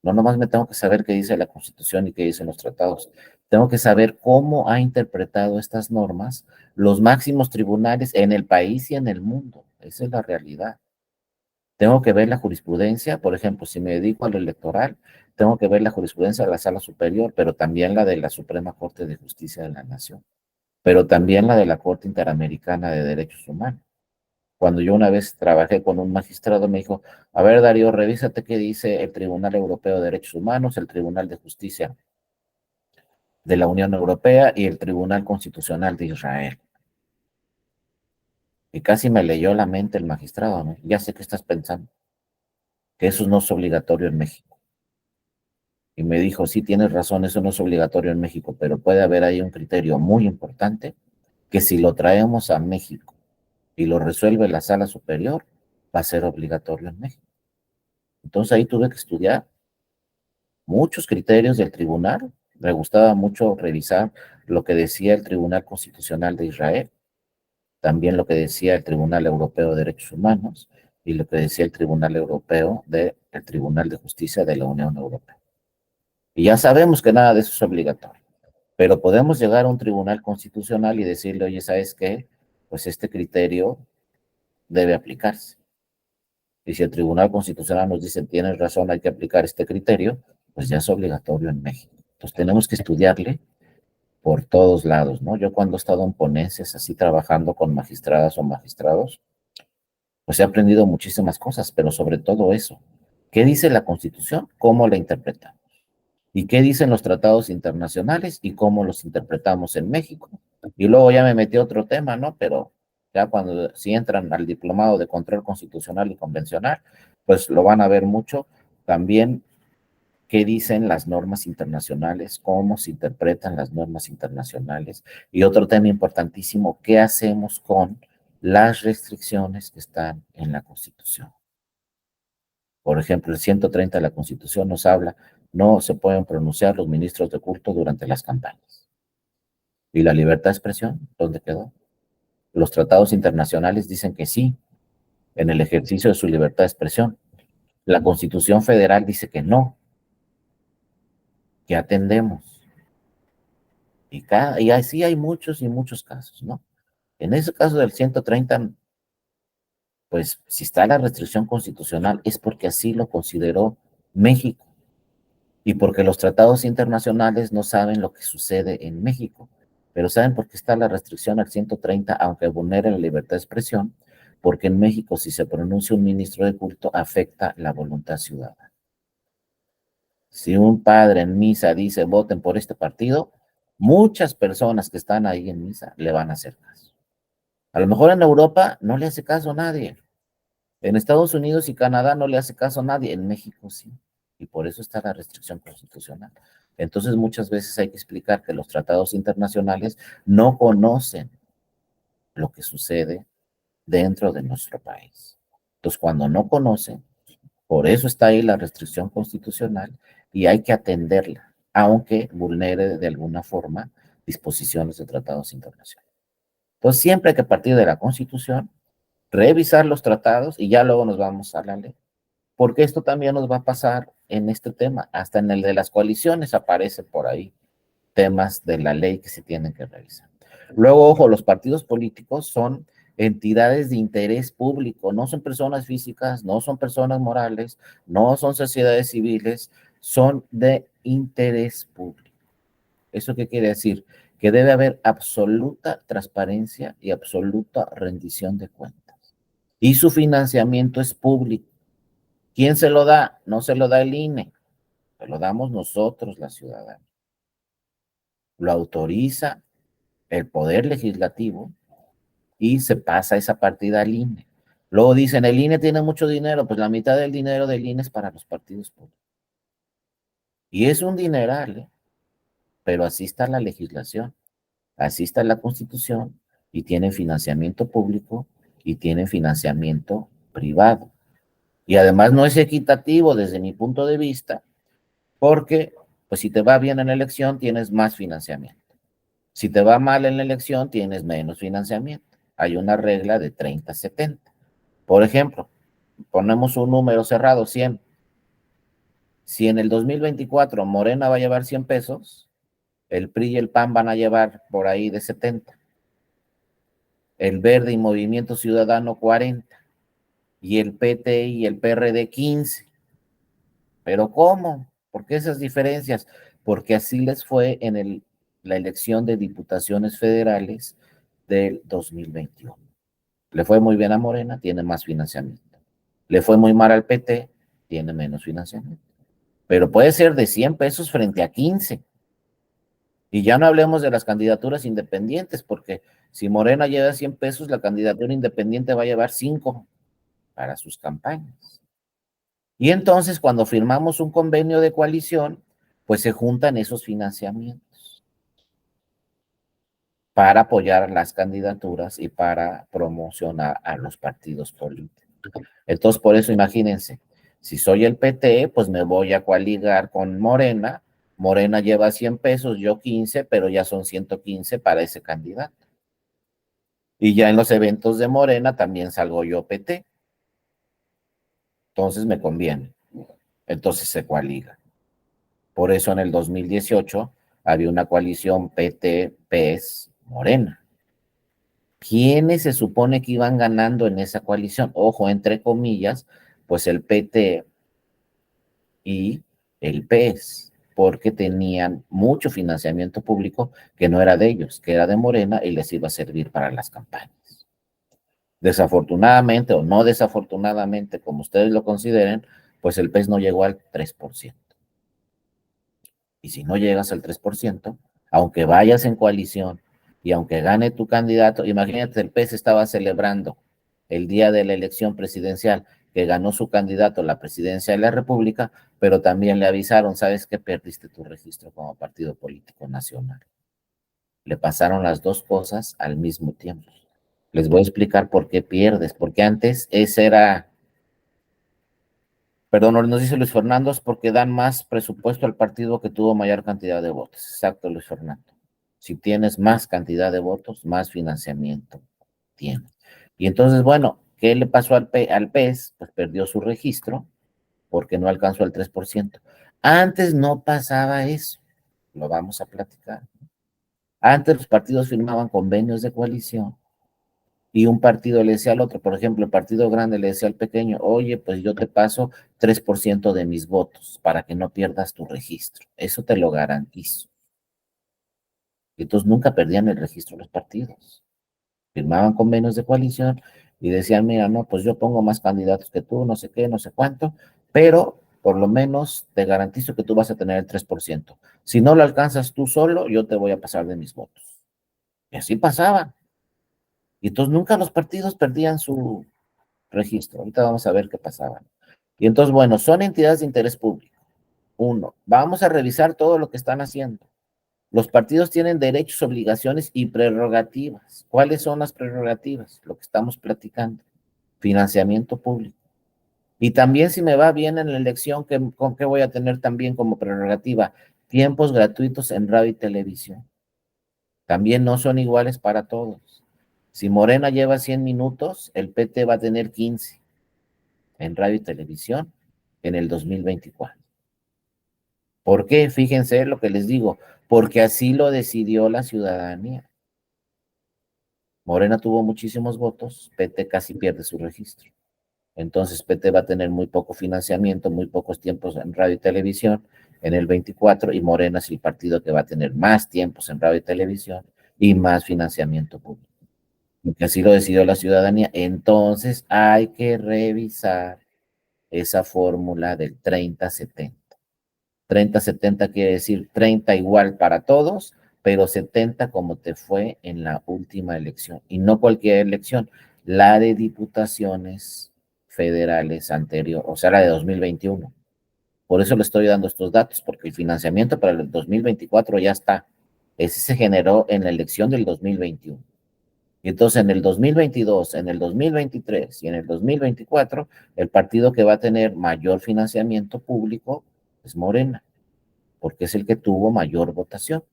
No nomás me tengo que saber qué dice la Constitución y qué dicen los tratados. Tengo que saber cómo ha interpretado estas normas los máximos tribunales en el país y en el mundo. Esa es la realidad. Tengo que ver la jurisprudencia, por ejemplo, si me dedico a lo electoral, tengo que ver la jurisprudencia de la Sala Superior, pero también la de la Suprema Corte de Justicia de la Nación, pero también la de la Corte Interamericana de Derechos Humanos. Cuando yo una vez trabajé con un magistrado, me dijo, a ver, Darío, revísate qué dice el Tribunal Europeo de Derechos Humanos, el Tribunal de Justicia de la Unión Europea y el Tribunal Constitucional de Israel. Y casi me leyó la mente el magistrado, ¿no? Ya sé qué estás pensando, que eso no es obligatorio en México. Y me dijo, sí, tienes razón, eso no es obligatorio en México, pero puede haber ahí un criterio muy importante que si lo traemos a México y lo resuelve la Sala Superior, va a ser obligatorio en México. Entonces ahí tuve que estudiar muchos criterios del tribunal. Me gustaba mucho revisar lo que decía el Tribunal Constitucional de Israel, también lo que decía el Tribunal Europeo de Derechos Humanos y lo que decía el Tribunal Europeo del Tribunal de Justicia de la Unión Europea. Y ya sabemos que nada de eso es obligatorio, pero podemos llegar a un tribunal constitucional y decirle, oye, ¿sabes qué? Pues este criterio debe aplicarse. Y si el Tribunal Constitucional nos dice, tienes razón, hay que aplicar este criterio, pues ya es obligatorio en México. Entonces tenemos que estudiarle por todos lados, ¿no? Yo cuando he estado en ponencias así trabajando con magistradas o magistrados, pues he aprendido muchísimas cosas, pero sobre todo eso. ¿Qué dice la Constitución? ¿Cómo la interpretamos? ¿Y qué dicen los tratados internacionales y cómo los interpretamos en México? Y luego ya me metí a otro tema, ¿no? Pero ya cuando si entran al diplomado de control constitucional y convencional, pues lo van a ver mucho. También qué dicen las normas internacionales, cómo se interpretan las normas internacionales. Y otro tema importantísimo, ¿qué hacemos con las restricciones que están en la Constitución? Por ejemplo, el 130 de la Constitución nos habla, no se pueden pronunciar los ministros de culto durante las campañas. ¿Y la libertad de expresión? ¿Dónde quedó? Los tratados internacionales dicen que sí, en el ejercicio de su libertad de expresión. La Constitución Federal dice que no, que atendemos. Y así hay muchos y muchos casos, ¿no? En ese caso del 130, pues si está la restricción constitucional es porque así lo consideró México y porque los tratados internacionales no saben lo que sucede en México, pero saben por qué está la restricción al 130, aunque vulnere la libertad de expresión, porque en México si se pronuncia un ministro de culto afecta la voluntad ciudadana. Si un padre en misa dice voten por este partido, muchas personas que están ahí en misa le van a hacer caso. A lo mejor en Europa no le hace caso a nadie. En Estados Unidos y Canadá no le hace caso a nadie. En México sí. Y por eso está la restricción constitucional. Entonces muchas veces hay que explicar que los tratados internacionales no conocen lo que sucede dentro de nuestro país. Entonces cuando no conocen, por eso está ahí la restricción constitucional y hay que atenderla, aunque vulnere de alguna forma disposiciones de tratados internacionales. Entonces siempre hay que partir de la Constitución, revisar los tratados y ya luego nos vamos a la ley. Porque esto también nos va a pasar en este tema, hasta en el de las coaliciones aparece por ahí temas de la ley que se tienen que revisar. Luego, ojo, los partidos políticos son entidades de interés público, no son personas físicas, no son personas morales, no son sociedades civiles, son de interés público. ¿Eso qué quiere decir? Que debe haber absoluta transparencia y absoluta rendición de cuentas. Y su financiamiento es público. ¿Quién se lo da? No se lo da el INE, se lo damos nosotros, la ciudadana. Lo autoriza el poder legislativo y se pasa esa partida al INE. Luego dicen, el INE tiene mucho dinero, pues la mitad del dinero del INE es para los partidos políticos. Y es un dineral, ¿eh? Pero así está la legislación, así está la Constitución, y tienen financiamiento público y tienen financiamiento privado. Y además no es equitativo desde mi punto de vista, porque pues si te va bien en la elección tienes más financiamiento. Si te va mal en la elección tienes menos financiamiento. Hay una regla de 30-70. Por ejemplo, ponemos un número cerrado, 100. Si en el 2024 Morena va a llevar 100 pesos, el PRI y el PAN van a llevar por ahí de 70, el Verde y Movimiento Ciudadano 40, y el PT y el PRD 15. ¿Pero cómo? ¿Por qué esas diferencias? Porque así les fue en la elección de diputaciones federales del 2021. Le fue muy bien a Morena, tiene más financiamiento. Le fue muy mal al PT, tiene menos financiamiento. Pero puede ser de 100 pesos frente a 15. Y ya no hablemos de las candidaturas independientes, porque si Morena lleva 100 pesos, la candidatura independiente va a llevar 5 para sus campañas. Y entonces, cuando firmamos un convenio de coalición, pues se juntan esos financiamientos para apoyar las candidaturas y para promocionar a los partidos políticos. Entonces, por eso imagínense, si soy el PT, pues me voy a coaligar con Morena. Morena lleva 100 pesos, yo 15, pero ya son 115 para ese candidato. Y ya en los eventos de Morena también salgo yo PT. Entonces me conviene. Entonces se coaliga. Por eso en el 2018 había una coalición PT-PES-Morena. ¿Quiénes se supone que iban ganando en esa coalición? Ojo, entre comillas, pues el PT y el PES, porque tenían mucho financiamiento público que no era de ellos, que era de Morena y les iba a servir para las campañas. Desafortunadamente o no desafortunadamente, como ustedes lo consideren, pues el PES no llegó al 3%. Y si no llegas al 3%, aunque vayas en coalición y aunque gane tu candidato, imagínate, el PES estaba celebrando el día de la elección presidencial que ganó su candidato a la presidencia de la República, pero también le avisaron, sabes que perdiste tu registro como partido político nacional. Le pasaron las dos cosas al mismo tiempo. Les voy a explicar por qué pierdes, porque antes ese era, perdón, nos dice Luis Fernando, es porque dan más presupuesto al partido que tuvo mayor cantidad de votos. Exacto, Luis Fernando. Si tienes más cantidad de votos, más financiamiento tienes. Y entonces, bueno, ¿qué le pasó al PES? Pues perdió su registro porque no alcanzó el 3%. Antes no pasaba eso, lo vamos a platicar. Antes los partidos firmaban convenios de coalición y un partido le decía al otro, por ejemplo, el partido grande le decía al pequeño, oye, pues yo te paso 3% de mis votos para que no pierdas tu registro. Eso te lo garantizo. Y entonces nunca perdían el registro los partidos. Firmaban convenios de coalición y decían, mira, no, pues yo pongo más candidatos que tú, no sé qué, no sé cuánto, pero por lo menos te garantizo que tú vas a tener el 3%. Si no lo alcanzas tú solo, yo te voy a pasar de mis votos. Y así pasaba. Y entonces nunca los partidos perdían su registro. Ahorita vamos a ver qué pasaba. Y entonces, bueno, son entidades de interés público. Uno, vamos a revisar todo lo que están haciendo. Los partidos tienen derechos, obligaciones y prerrogativas. ¿Cuáles son las prerrogativas? Lo que estamos platicando. Financiamiento público. Y también si me va bien en la elección, ¿con qué voy a tener también como prerrogativa? Tiempos gratuitos en radio y televisión. También no son iguales para todos. Si Morena lleva 100 minutos, el PT va a tener 15 en radio y televisión en el 2024. ¿Por qué? Fíjense lo que les digo, porque así lo decidió la ciudadanía. Morena tuvo muchísimos votos, PT casi pierde su registro. Entonces PT va a tener muy poco financiamiento, muy pocos tiempos en radio y televisión en el 24 y Morena es el partido que va a tener más tiempos en radio y televisión y más financiamiento público. Porque así lo decidió la ciudadanía. Entonces hay que revisar esa fórmula del 30-70. 30-70 quiere decir 30 igual para todos, pero 70 como te fue en la última elección, y no cualquier elección, la de diputaciones federales anterior, o sea, la de 2021. Por eso le estoy dando estos datos, porque el financiamiento para el 2024 ya está. Ese se generó en la elección del 2021. Y entonces en el 2022, en el 2023 y en el 2024, el partido que va a tener mayor financiamiento público es Morena, porque es el que tuvo mayor votación.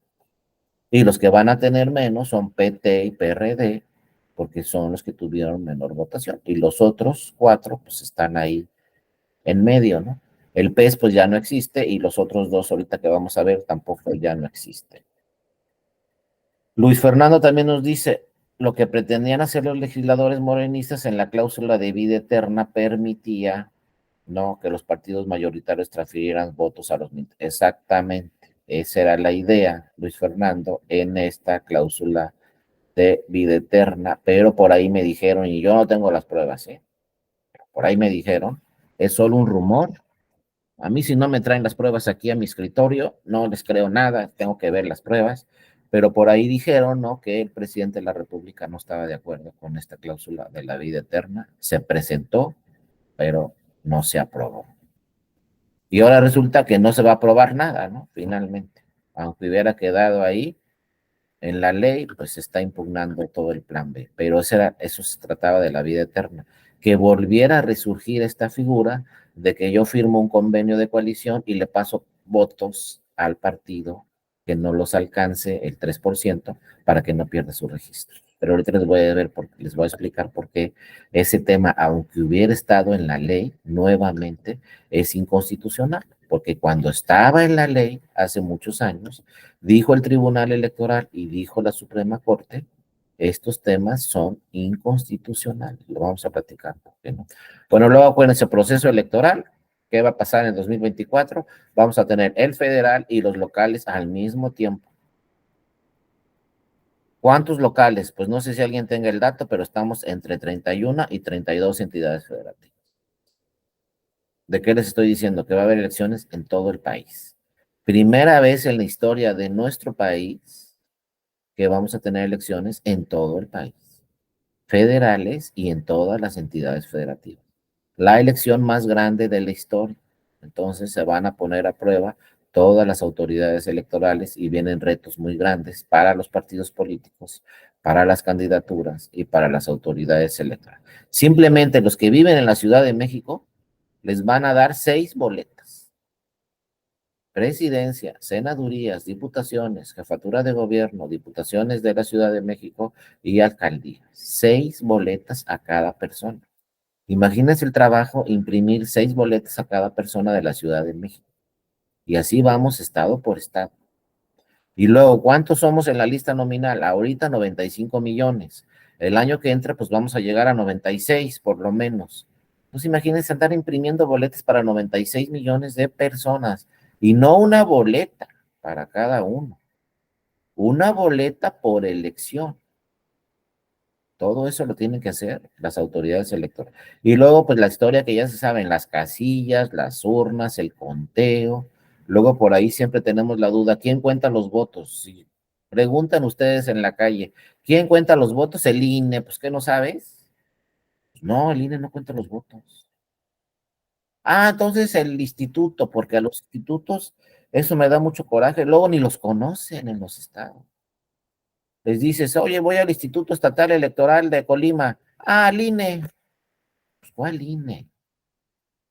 Y los que van a tener menos son PT y PRD, porque son los que tuvieron menor votación. Y los otros cuatro, pues están ahí en medio, ¿no? El PES, pues ya no existe, y los otros dos, ahorita que vamos a ver, tampoco ya no existen. Luis Fernando también nos dice, lo que pretendían hacer los legisladores morenistas en la cláusula de vida eterna permitía, ¿no?, que los partidos mayoritarios transfirieran votos a los... Exactamente, esa era la idea, Luis Fernando, en esta cláusula de vida eterna, pero por ahí me dijeron, y yo no tengo las pruebas, ¿eh? Por ahí me dijeron, es solo un rumor. A mí si no me traen las pruebas aquí a mi escritorio, no les creo nada, tengo que ver las pruebas, pero por ahí dijeron, ¿no?, que el presidente de la República no estaba de acuerdo con esta cláusula de la vida eterna, se presentó, pero no se aprobó. Y ahora resulta que no se va a aprobar nada, ¿no? Finalmente, aunque hubiera quedado ahí en la ley, pues se está impugnando todo el plan B, pero eso se trataba de la vida eterna, que volviera a resurgir esta figura de que yo firmo un convenio de coalición y le paso votos al partido que no los alcance el 3% para que no pierda su registro. Pero ahorita les voy a explicar por qué ese tema, aunque hubiera estado en la ley, nuevamente es inconstitucional, porque cuando estaba en la ley hace muchos años, dijo el Tribunal Electoral y dijo la Suprema Corte, estos temas son inconstitucionales. Lo vamos a platicar, ¿por qué no? Bueno, luego con ese proceso electoral, ¿qué va a pasar en 2024? Vamos a tener el federal y los locales al mismo tiempo. ¿Cuántos locales? Pues no sé si alguien tenga el dato, pero estamos entre 31 y 32 entidades federativas. ¿De qué les estoy diciendo? Que va a haber elecciones en todo el país. Primera vez en la historia de nuestro país que vamos a tener elecciones en todo el país, federales y en todas las entidades federativas. La elección más grande de la historia. Entonces se van a poner a prueba todas las autoridades electorales y vienen retos muy grandes para los partidos políticos, para las candidaturas y para las autoridades electorales. Simplemente los que viven en la Ciudad de México les van a dar 6 boletas. Presidencia, senadurías, diputaciones, jefatura de gobierno, diputaciones de la Ciudad de México y alcaldías. 6 boletas a cada persona. Imagínense el trabajo, imprimir 6 boletas a cada persona de la Ciudad de México. Y así vamos estado por estado. Y luego, ¿cuántos somos en la lista nominal? Ahorita 95 millones. El año que entra, pues vamos a llegar a 96 por lo menos. Pues imagínense andar imprimiendo boletas para 96 millones de personas. Y no una boleta para cada uno. Una boleta por elección. Todo eso lo tienen que hacer las autoridades electorales. Y luego, pues la historia que ya se saben, las casillas, las urnas, el conteo. Luego por ahí siempre tenemos la duda, ¿quién cuenta los votos? Si preguntan ustedes en la calle, ¿quién cuenta los votos? El INE, pues ¿qué no sabes? Pues, no, el INE no cuenta los votos. Ah, entonces el instituto, porque a los institutos eso me da mucho coraje, luego ni los conocen en los estados. Les dices, oye, voy al Instituto Estatal Electoral de Colima. Ah, al INE. Pues, ¿cuál INE?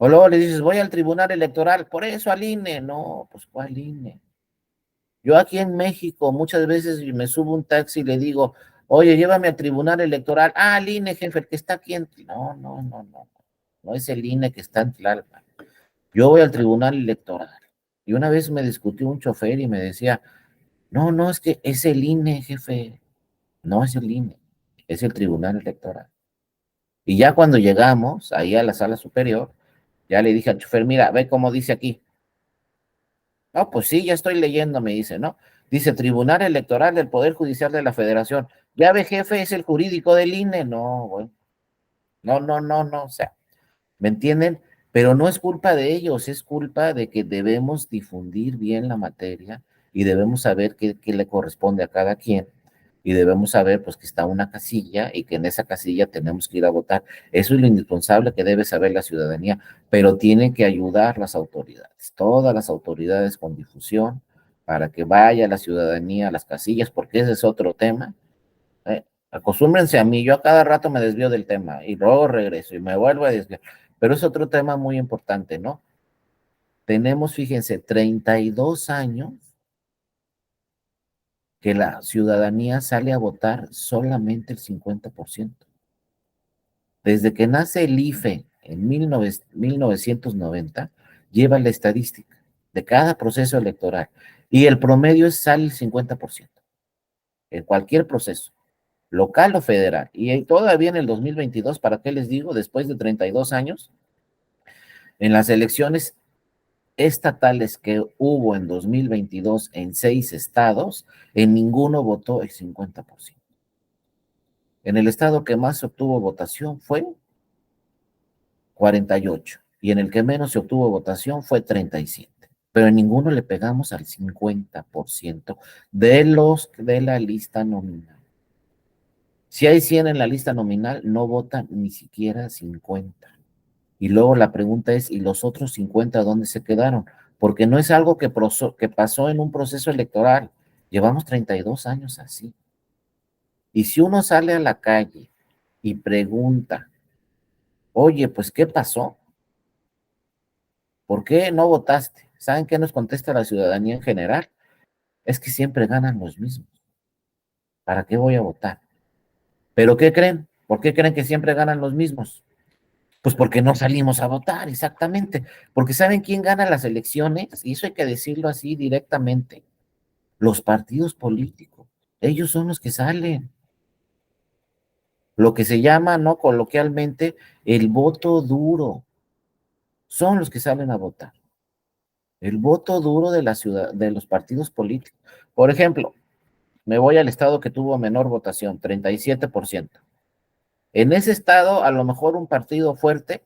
O luego le dices, voy al Tribunal Electoral, por eso al INE. No, pues ¿cuál INE? Yo aquí en México muchas veces me subo un taxi y le digo, oye, llévame al Tribunal Electoral. Ah, al INE, jefe, el que está aquí en... No, no, no, no. No es el INE que está en Tlalpan. Yo voy al Tribunal Electoral. Y una vez me discutió un chofer y me decía, no, no, es que es el INE, jefe. No es el INE, es el Tribunal Electoral. Y ya cuando llegamos ahí a la sala superior, ya le dije al chofer, mira, ve cómo dice aquí. No, pues sí, ya estoy leyendo, me dice, ¿no? Dice Tribunal Electoral del Poder Judicial de la Federación. Ya ve, jefe, es el jurídico del INE. No, bueno, no, no, no, no, o sea, ¿me entienden? Pero no es culpa de ellos, es culpa de que debemos difundir bien la materia y debemos saber qué le corresponde a cada quien, y debemos saber pues que está una casilla y que en esa casilla tenemos que ir a votar. Eso es lo indispensable que debe saber la ciudadanía, pero tienen que ayudar las autoridades, todas las autoridades con difusión, para que vaya la ciudadanía a las casillas, porque ese es otro tema. Acostúmbrense a mí, yo a cada rato me desvío del tema y luego regreso y me vuelvo a desviar, pero es otro tema muy importante, ¿no? Tenemos, fíjense, 32 años que la ciudadanía sale a votar solamente el 50%. Desde que nace el IFE en 1990, lleva la estadística de cada proceso electoral y el promedio sale el 50% en cualquier proceso, local o federal. Y todavía en el 2022, ¿para qué les digo? Después de 32 años, en las elecciones estatales que hubo en 2022 en 6 estados, en ninguno votó el 50%. En el estado que más obtuvo votación fue 48, y en el que menos se obtuvo votación fue 37. Pero en ninguno le pegamos al 50% de los de la lista nominal. Si hay 100 en la lista nominal, no votan ni siquiera 50. Y luego la pregunta es, ¿y los otros 50 dónde se quedaron? Porque no es algo que pasó en un proceso electoral. Llevamos 32 años así. Y si uno sale a la calle y pregunta, oye, pues, ¿qué pasó? ¿Por qué no votaste? ¿Saben qué nos contesta la ciudadanía en general? Es que siempre ganan los mismos. ¿Para qué voy a votar? ¿Pero qué creen? ¿Por qué creen que siempre ganan los mismos? Pues porque no salimos a votar, exactamente. Porque ¿saben quién gana las elecciones? Y eso hay que decirlo así directamente. Los partidos políticos. Ellos son los que salen. Lo que se llama, ¿no? Coloquialmente, el voto duro. Son los que salen a votar. El voto duro de la ciudad, de los partidos políticos. Por ejemplo, me voy al estado que tuvo menor votación, 37%. En ese estado, a lo mejor un partido fuerte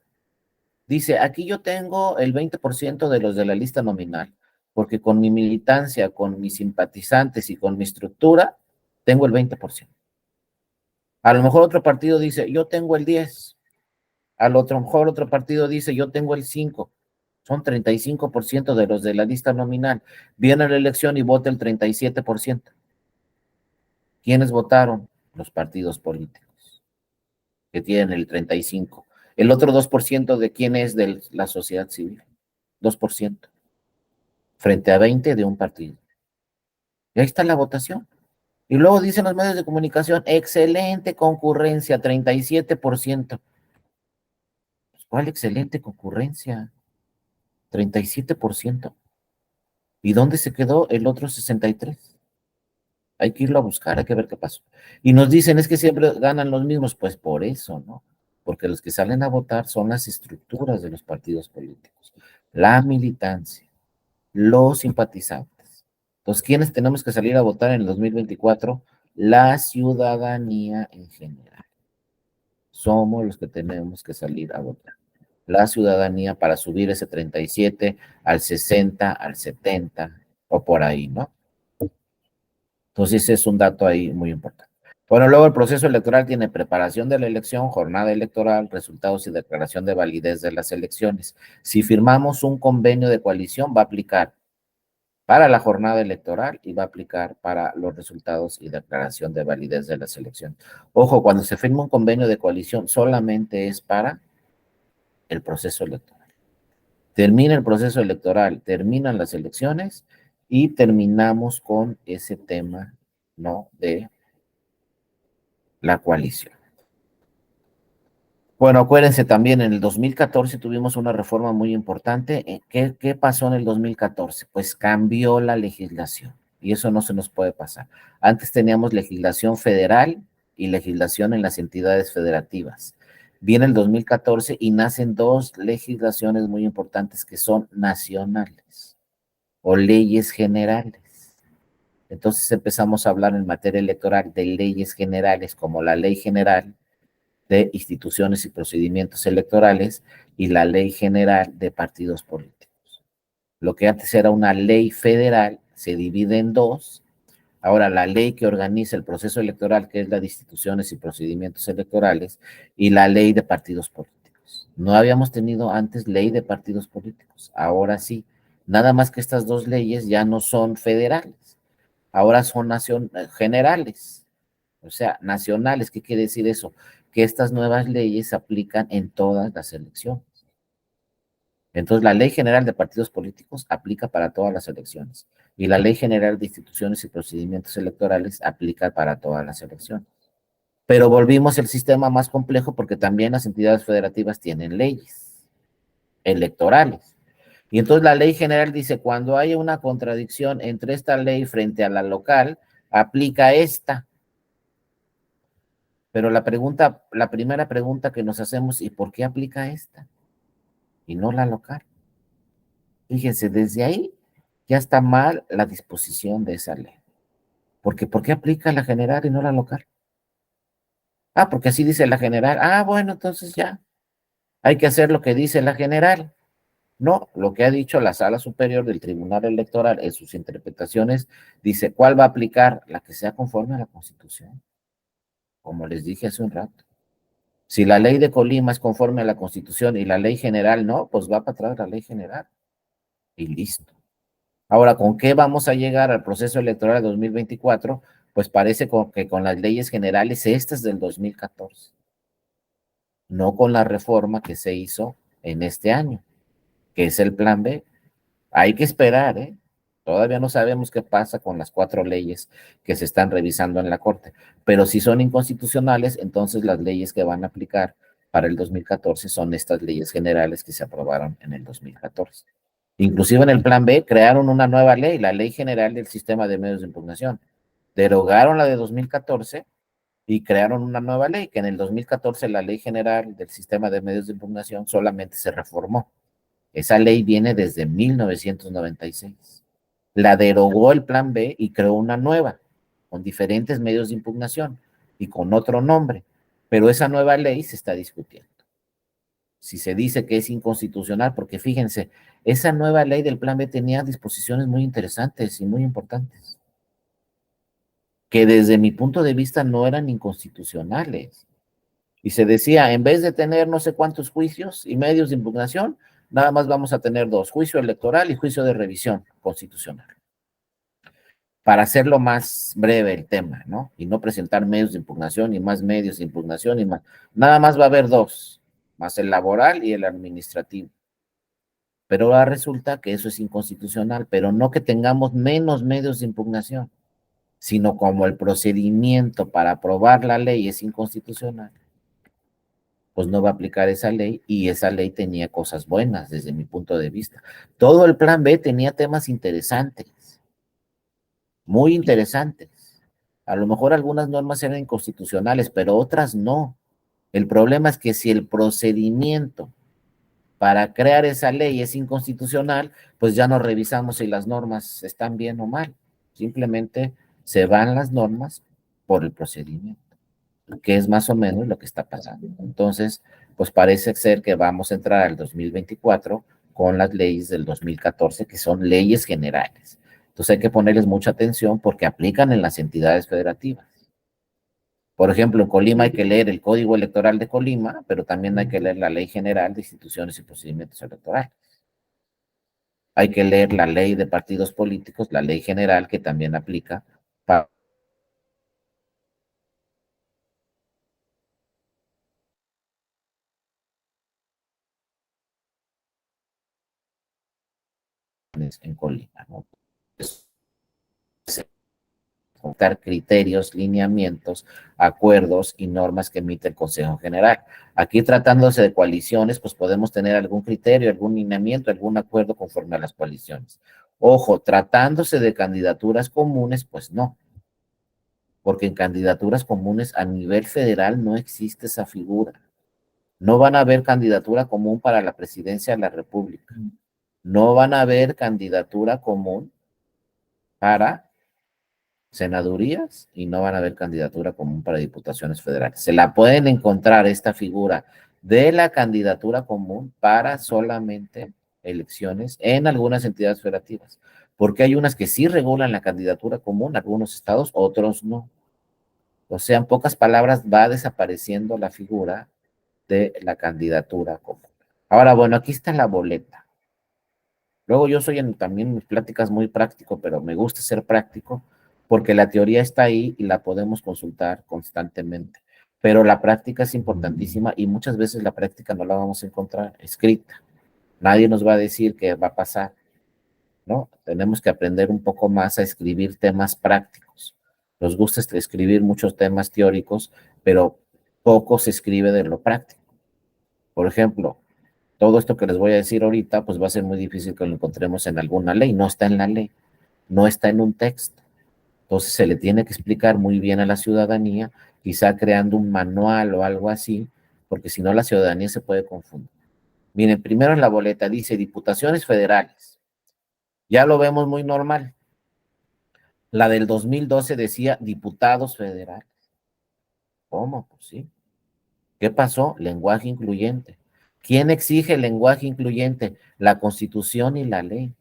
dice, aquí yo tengo el 20% de los de la lista nominal, porque con mi militancia, con mis simpatizantes y con mi estructura, tengo el 20%. A lo mejor otro partido dice, yo tengo el 10%. A lo mejor otro partido dice, yo tengo el 5%. Son 35% de los de la lista nominal. Viene la elección y vota el 37%. ¿Quiénes votaron? Los partidos políticos, que tienen el 35%. El otro 2% de quién es de la sociedad civil. 2%. Frente a 20 de un partido. Y ahí está la votación. Y luego dicen los medios de comunicación, excelente concurrencia, 37%. Pues, ¿cuál excelente concurrencia? 37%. ¿Y dónde se quedó el otro 63%? Hay que irlo a buscar, hay que ver qué pasó. Y nos dicen, es que siempre ganan los mismos. Pues por eso, ¿no? Porque los que salen a votar son las estructuras de los partidos políticos, la militancia, los simpatizantes. Entonces, ¿quiénes tenemos que salir a votar en el 2024? La ciudadanía en general. Somos los que tenemos que salir a votar. La ciudadanía para subir ese 37 al 60, al 70 o por ahí, ¿no? Entonces, es un dato ahí muy importante. Bueno, luego el proceso electoral tiene preparación de la elección, jornada electoral, resultados y declaración de validez de las elecciones. Si firmamos un convenio de coalición, va a aplicar para la jornada electoral y va a aplicar para los resultados y declaración de validez de las elecciones. Ojo, cuando se firma un convenio de coalición, solamente es para el proceso electoral. Termina el proceso electoral, terminan las elecciones y terminamos con ese tema, ¿no? De la coalición. Bueno, acuérdense también, en el 2014 tuvimos una reforma muy importante. ¿Qué pasó en el 2014? Pues cambió la legislación y eso no se nos puede pasar. Antes teníamos legislación federal y legislación en las entidades federativas. Viene el 2014 y nacen dos legislaciones muy importantes que son nacionales o leyes generales. Entonces empezamos a hablar en materia electoral de leyes generales como la Ley General de Instituciones y Procedimientos Electorales y la Ley General de Partidos Políticos. Lo que antes era una ley federal se divide en dos. Ahora, la ley que organiza el proceso electoral, que es la de instituciones y procedimientos electorales, y la ley de partidos políticos. No habíamos tenido antes ley de partidos políticos, ahora sí. Nada más que estas dos leyes ya no son federales, ahora son generales, o sea, nacionales. ¿Qué quiere decir eso? Que estas nuevas leyes se aplican en todas las elecciones. Entonces, la Ley General de Partidos Políticos aplica para todas las elecciones y la Ley General de Instituciones y Procedimientos Electorales aplica para todas las elecciones. Pero volvimos al sistema más complejo porque también las entidades federativas tienen leyes electorales. Y entonces la Ley General dice, cuando hay una contradicción entre esta ley frente a la local, aplica esta. Pero la primera pregunta que nos hacemos, ¿y por qué aplica esta y no la local? Fíjense, desde ahí ya está mal la disposición de esa ley. Porque ¿por qué aplica la general y no la local? Ah, porque así dice la general. Ah, bueno, entonces ya hay que hacer lo que dice la general. No, lo que ha dicho la Sala Superior del Tribunal Electoral en sus interpretaciones dice cuál va a aplicar, la que sea conforme a la Constitución, como les dije hace un rato. Si la ley de Colima es conforme a la Constitución y la ley general no, pues va para atrás la ley general y listo. Ahora, ¿con qué vamos a llegar al proceso electoral de 2024? Pues parece que con las leyes generales estas del 2014, no con la reforma que se hizo en este año, que es el plan B. Hay que esperar, ¿eh? Todavía no sabemos qué pasa con las 4 leyes que se están revisando en la Corte, pero si son inconstitucionales, entonces las leyes que van a aplicar para el 2014 son estas leyes generales que se aprobaron en el 2014. Inclusive en el plan B crearon una nueva ley, la Ley General del Sistema de Medios de Impugnación. Derogaron la de 2014 y crearon una nueva ley, que en el 2014 la Ley General del Sistema de Medios de Impugnación solamente se reformó. Esa ley viene desde 1996. La derogó el plan B y creó una nueva, con diferentes medios de impugnación y con otro nombre. Pero esa nueva ley se está discutiendo. Si se dice que es inconstitucional, porque fíjense, esa nueva ley del plan B tenía disposiciones muy interesantes y muy importantes, que desde mi punto de vista no eran inconstitucionales. Y se decía, en vez de tener no sé cuántos juicios y medios de impugnación, nada más vamos a tener dos, juicio electoral y juicio de revisión constitucional, para hacerlo más breve el tema, ¿no? Y no presentar medios de impugnación y más medios de impugnación y más. Nada más va a haber dos, más el laboral y el administrativo. Pero ahora resulta que eso es inconstitucional, pero no que tengamos menos medios de impugnación, sino como el procedimiento para aprobar la ley es inconstitucional, pues no va a aplicar esa ley y esa ley tenía cosas buenas desde mi punto de vista. Todo el plan B tenía temas interesantes, muy interesantes. A lo mejor algunas normas eran inconstitucionales, pero otras no. El problema es que si el procedimiento para crear esa ley es inconstitucional, pues ya no revisamos si las normas están bien o mal. Simplemente se van las normas por el procedimiento, que es más o menos lo que está pasando. Entonces, pues parece ser que vamos a entrar al 2024 con las leyes del 2014, que son leyes generales. Entonces hay que ponerles mucha atención porque aplican en las entidades federativas. Por ejemplo, en Colima hay que leer el Código Electoral de Colima, pero también hay que leer la Ley General de Instituciones y Procedimientos Electorales. Hay que leer la Ley de Partidos Políticos, la Ley General, que también aplica para en Colima, ¿no? Contar criterios, lineamientos, acuerdos y normas que emite el Consejo General. Aquí tratándose de coaliciones, pues podemos tener algún criterio, algún lineamiento, algún acuerdo conforme a las coaliciones. Ojo, tratándose de candidaturas comunes, pues no, porque en candidaturas comunes a nivel federal no existe esa figura. No van a haber candidatura común para la presidencia de la República. No van a haber candidatura común para senadurías y no van a haber candidatura común para diputaciones federales. Se la pueden encontrar esta figura de la candidatura común para solamente elecciones en algunas entidades federativas, porque hay unas que sí regulan la candidatura común, algunos estados, otros no. O sea, en pocas palabras, va desapareciendo la figura de la candidatura común. Ahora, bueno, aquí está la boleta. Luego yo soy también en mis pláticas muy práctico, pero me gusta ser práctico porque la teoría está ahí y la podemos consultar constantemente. Pero la práctica es importantísima y muchas veces la práctica no la vamos a encontrar escrita. Nadie nos va a decir qué va a pasar, ¿no? Tenemos que aprender un poco más a escribir temas prácticos. Nos gusta escribir muchos temas teóricos, pero poco se escribe de lo práctico. Por ejemplo, todo esto que les voy a decir ahorita, pues va a ser muy difícil que lo encontremos en alguna ley, no está en la ley, no está en un texto. Entonces se le tiene que explicar muy bien a la ciudadanía, quizá creando un manual o algo así, porque si no la ciudadanía se puede confundir. Miren, primero en la boleta dice diputaciones federales, ya lo vemos muy normal. La del 2012 decía diputados federales. ¿Cómo? Pues sí. ¿Qué pasó? Lenguaje incluyente. ¿Quién exige el lenguaje incluyente? La Constitución y la ley.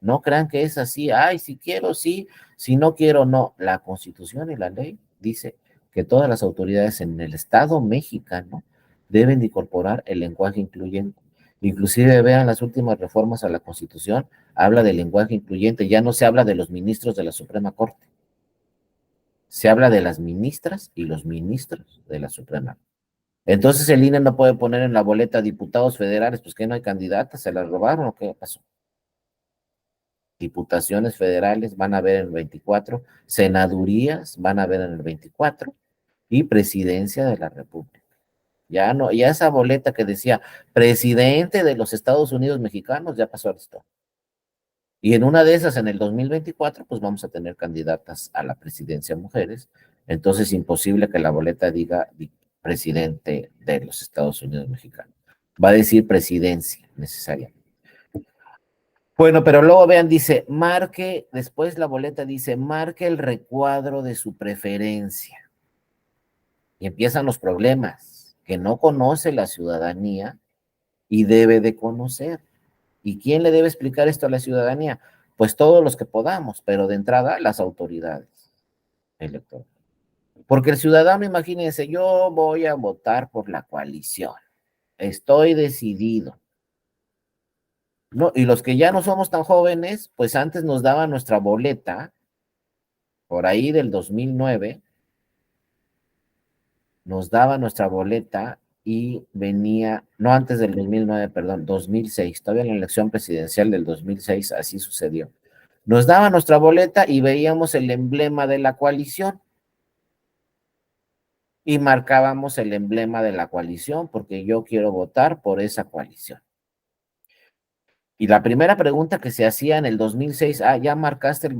No crean que es así, ay, si quiero, sí, si no quiero, no. La Constitución y la ley dice que todas las autoridades en el Estado mexicano deben de incorporar el lenguaje incluyente. Inclusive vean las últimas reformas a la Constitución, habla del lenguaje incluyente, ya no se habla de los ministros de la Suprema Corte, se habla de las ministras y los ministros de la Suprema Corte. Entonces el INE no puede poner en la boleta diputados federales, pues que no hay candidatas, se las robaron o qué pasó. Diputaciones federales van a haber en el 24, senadurías van a haber en el 24 y presidencia de la República. Ya no, ya esa boleta que decía presidente de los Estados Unidos mexicanos ya pasó a la historia. Y en una de esas, en el 2024, pues vamos a tener candidatas a la presidencia mujeres. Entonces, imposible que la boleta diga presidente de los Estados Unidos mexicanos. Va a decir presidencia necesariamente. Bueno, pero luego vean, dice, marque, después la boleta dice, marque el recuadro de su preferencia. Y empiezan los problemas que no conoce la ciudadanía y debe de conocer. ¿Y quién le debe explicar esto a la ciudadanía? Pues todos los que podamos, pero de entrada las autoridades electorales. Porque el ciudadano, imagínense, yo voy a votar por la coalición, estoy decidido. No, y los que ya no somos tan jóvenes, pues antes nos daban nuestra boleta, por ahí del 2009, nos daba nuestra boleta y venía, no antes del 2009, perdón, 2006, todavía en la elección presidencial del 2006 así sucedió. Nos daba nuestra boleta y veíamos el emblema de la coalición y marcábamos el emblema de la coalición porque yo quiero votar por esa coalición. Y la primera pregunta que se hacía en el 2006, ¿ya marcaste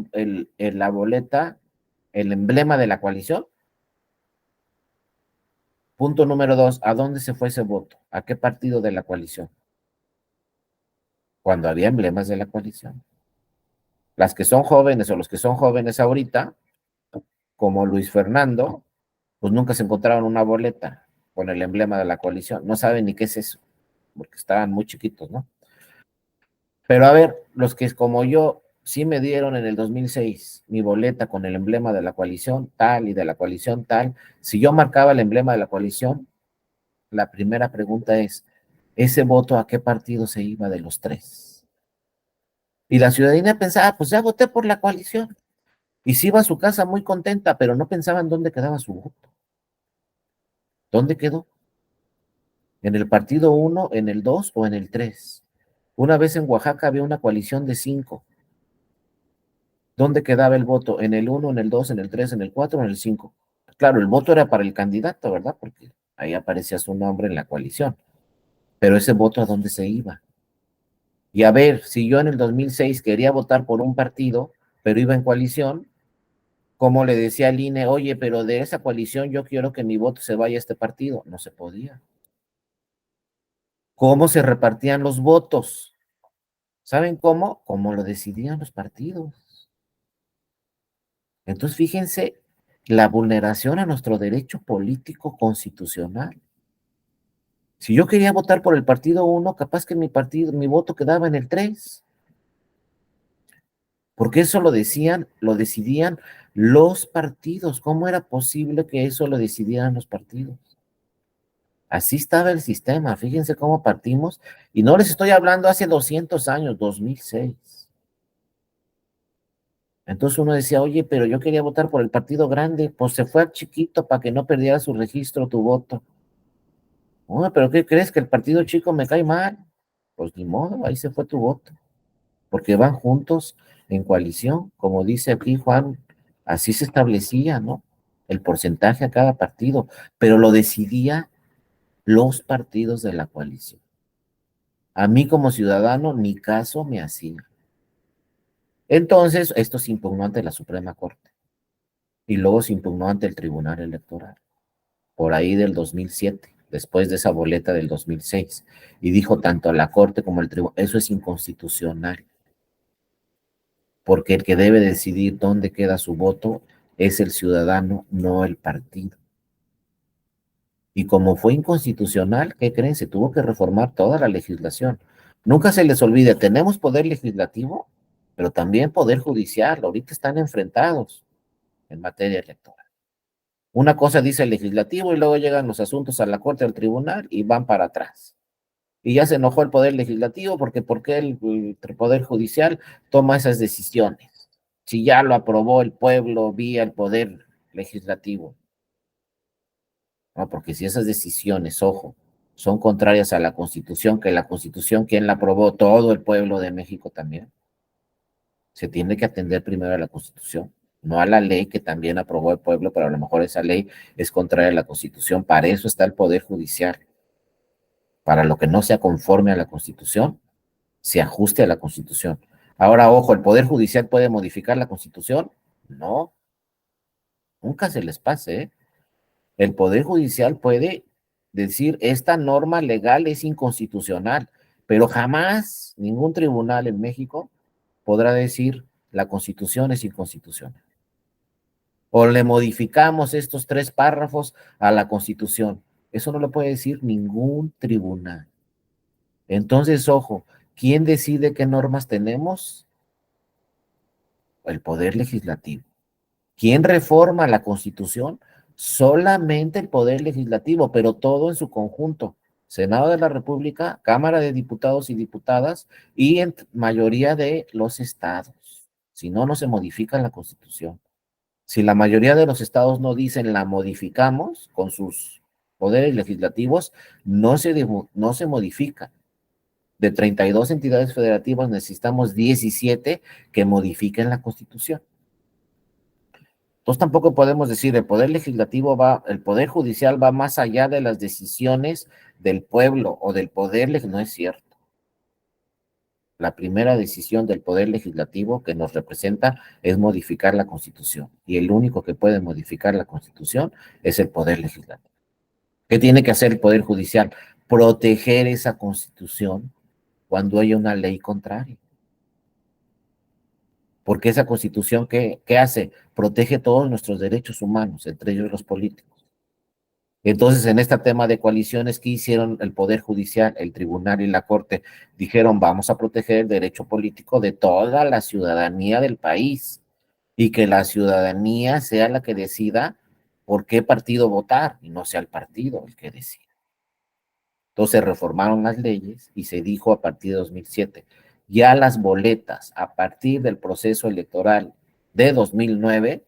la boleta, el emblema de la coalición? Punto número 2, ¿a dónde se fue ese voto? ¿A qué partido de la coalición? Cuando había emblemas de la coalición. Las que son jóvenes o los que son jóvenes ahorita, como Luis Fernando, pues nunca se encontraron una boleta con el emblema de la coalición. No saben ni qué es eso, porque estaban muy chiquitos, ¿no? Pero a ver, los que como yo sí me dieron en el 2006 mi boleta con el emblema de la coalición tal y de la coalición tal, si yo marcaba el emblema de la coalición, la primera pregunta es, ¿ese voto a qué partido se iba de los tres? Y la ciudadanía pensaba, pues ya voté por la coalición. Y se iba a su casa muy contenta, pero no pensaba en dónde quedaba su voto. ¿Dónde quedó? ¿En el partido 1, en el 2 o en el 3? Una vez en Oaxaca había una coalición de 5. ¿Dónde quedaba el voto? ¿En el 1, en el 2, en el 3, en el 4 o en el 5? Claro, el voto era para el candidato, ¿verdad? Porque ahí aparecía su nombre en la coalición. Pero ese voto, ¿a dónde se iba? Y a ver, si yo en el 2006 quería votar por un partido, pero iba en coalición, ¿cómo le decía al INE, oye, pero de esa coalición yo quiero que mi voto se vaya a este partido? No se podía. ¿Cómo se repartían los votos? ¿Saben cómo? Como lo decidían los partidos. Entonces, fíjense la vulneración a nuestro derecho político constitucional. Si yo quería votar por el partido 1, capaz que mi voto quedaba en el 3. Porque eso lo decidían los partidos. ¿Cómo era posible que eso lo decidieran los partidos? Así estaba el sistema. Fíjense cómo partimos. Y no les estoy hablando hace 200 años, 2006. Entonces uno decía, oye, pero yo quería votar por el partido grande, pues se fue al chiquito para que no perdiera su registro, tu voto. Oh, pero ¿qué crees? Que el partido chico me cae mal. Pues ni modo, ahí se fue tu voto. Porque van juntos en coalición, como dice aquí Juan, así se establecía, ¿no? El porcentaje a cada partido, pero lo decidía los partidos de la coalición. A mí como ciudadano ni caso me hacía. Entonces, esto se impugnó ante la Suprema Corte y luego se impugnó ante el Tribunal Electoral, por ahí del 2007, después de esa boleta del 2006, y dijo tanto la Corte como el Tribunal, eso es inconstitucional, porque el que debe decidir dónde queda su voto es el ciudadano, no el partido. Y como fue inconstitucional, ¿qué creen? Se tuvo que reformar toda la legislación. Nunca se les olvide, tenemos poder legislativo, pero también poder judicial. Ahorita están enfrentados en materia electoral. Una cosa dice el legislativo y luego llegan los asuntos a la Corte, al tribunal y van para atrás. Y ya se enojó el poder legislativo porque ¿por qué el poder judicial toma esas decisiones? Si ya lo aprobó el pueblo vía el poder legislativo. No, porque si esas decisiones, ojo, son contrarias a la Constitución, que la Constitución, ¿quién la aprobó? Todo el pueblo de México también. Se tiene que atender primero a la Constitución, no a la ley que también aprobó el pueblo, pero a lo mejor esa ley es contraria a la Constitución. Para eso está el Poder Judicial. Para lo que no sea conforme a la Constitución, se ajuste a la Constitución. Ahora, ojo, ¿el Poder Judicial puede modificar la Constitución? No, nunca se les pase, ¿eh? El Poder Judicial puede decir, esta norma legal es inconstitucional, pero jamás ningún tribunal en México podrá decir, la Constitución es inconstitucional. O le modificamos estos 3 párrafos a la Constitución. Eso no lo puede decir ningún tribunal. Entonces, ojo, ¿quién decide qué normas tenemos? El Poder Legislativo. ¿Quién reforma la Constitución? Solamente el Poder Legislativo, pero todo en su conjunto. Senado de la República, Cámara de Diputados y Diputadas y en mayoría de los estados. Si no, no se modifica la Constitución. Si la mayoría de los estados no dicen la modificamos con sus poderes legislativos, no se modifica. De 32 entidades federativas necesitamos 17 que modifiquen la Constitución. Entonces tampoco podemos decir el poder legislativo el poder judicial va más allá de las decisiones del pueblo o del poder legislativo. No es cierto. La primera decisión del poder legislativo que nos representa es modificar la Constitución. Y el único que puede modificar la Constitución es el poder legislativo. ¿Qué tiene que hacer el poder judicial? Proteger esa Constitución cuando haya una ley contraria. Porque esa Constitución, ¿qué hace? Protege todos nuestros derechos humanos, entre ellos los políticos. Entonces, en este tema de coaliciones, ¿qué hicieron el Poder Judicial, el Tribunal y la Corte? Dijeron, vamos a proteger el derecho político de toda la ciudadanía del país y que la ciudadanía sea la que decida por qué partido votar y no sea el partido el que decida. Entonces, reformaron las leyes y se dijo a partir de 2007, ya las boletas a partir del proceso electoral de 2009,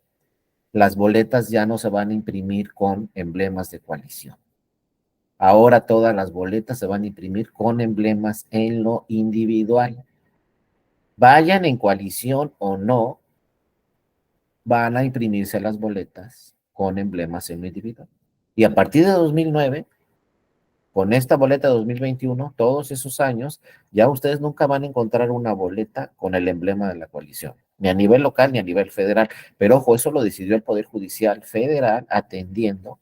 las boletas ya no se van a imprimir con emblemas de coalición. Ahora todas las boletas se van a imprimir con emblemas en lo individual. Vayan en coalición o no, van a imprimirse las boletas con emblemas en lo individual. Y a partir de 2009, con esta boleta de 2021, todos esos años, ya ustedes nunca van a encontrar una boleta con el emblema de la coalición, ni a nivel local ni a nivel federal. Pero ojo, eso lo decidió el Poder Judicial Federal atendiendo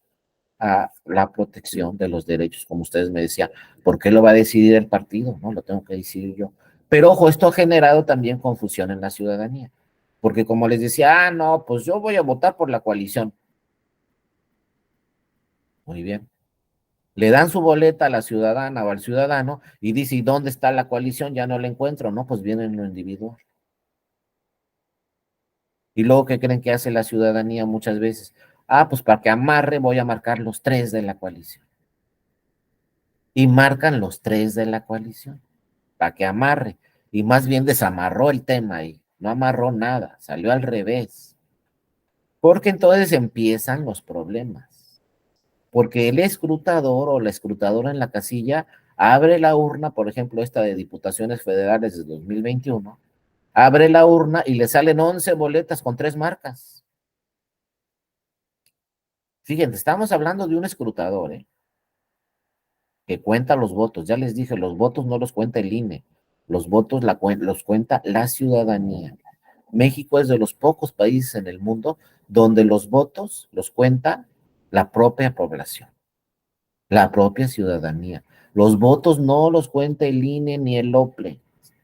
a la protección de los derechos, como ustedes me decían. ¿Por qué lo va a decidir el partido? No, lo tengo que decidir yo. Pero ojo, esto ha generado también confusión en la ciudadanía, porque como les decía, no, pues yo voy a votar por la coalición. Muy bien. Le dan su boleta a la ciudadana o al ciudadano y dice, ¿y dónde está la coalición? Ya no la encuentro, ¿no? Pues viene en lo individual. Y luego, ¿qué creen que hace la ciudadanía muchas veces? Ah, pues para que amarre voy a marcar los tres de la coalición. Y marcan los tres de la coalición, para que amarre. Y más bien desamarró el tema y no amarró nada, salió al revés. Porque entonces empiezan los problemas. Porque el escrutador o la escrutadora en la casilla abre la urna, por ejemplo, esta de diputaciones federales de 2021, abre la urna y le salen 11 boletas con 3 marcas. Fíjense, estamos hablando de un escrutador, que cuenta los votos. Ya les dije, los votos no los cuenta el INE, los votos los cuenta la ciudadanía. México es de los pocos países en el mundo donde los votos los cuenta la propia población, la propia ciudadanía. Los votos no los cuenta el INE ni el OPLE.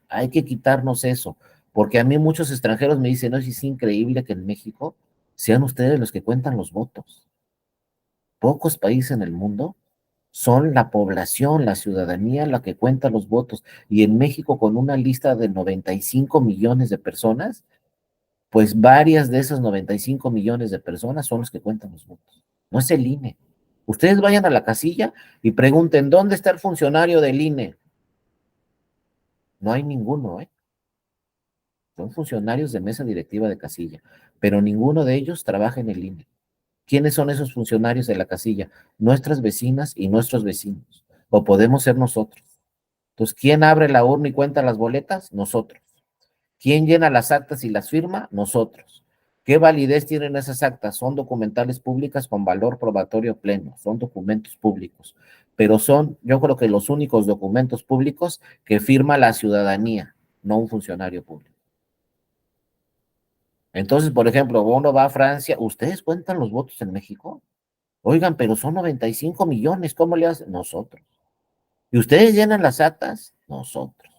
Hay que quitarnos eso, porque a mí muchos extranjeros me dicen, no, es increíble que en México sean ustedes los que cuentan los votos. Pocos países en el mundo son la población, la ciudadanía la que cuenta los votos. Y en México, con una lista de 95 millones de personas, pues varias de esas 95 millones de personas son los que cuentan los votos. No es el INE. Ustedes vayan a la casilla y pregunten, ¿dónde está el funcionario del INE? No hay ninguno, ¿eh? Son funcionarios de mesa directiva de casilla, pero ninguno de ellos trabaja en el INE. ¿Quiénes son esos funcionarios de la casilla? Nuestras vecinas y nuestros vecinos. O podemos ser nosotros. Entonces, ¿quién abre la urna y cuenta las boletas? Nosotros. ¿Quién llena las actas y las firma? Nosotros. ¿Qué validez tienen esas actas? Son documentales públicas con valor probatorio pleno, son documentos públicos, pero son, yo creo que los únicos documentos públicos que firma la ciudadanía, no un funcionario público. Entonces, por ejemplo, uno va a Francia, ¿ustedes cuentan los votos en México? Oigan, pero son 95 millones, ¿cómo le hacen? Nosotros. ¿Y ustedes llenan las actas? Nosotros.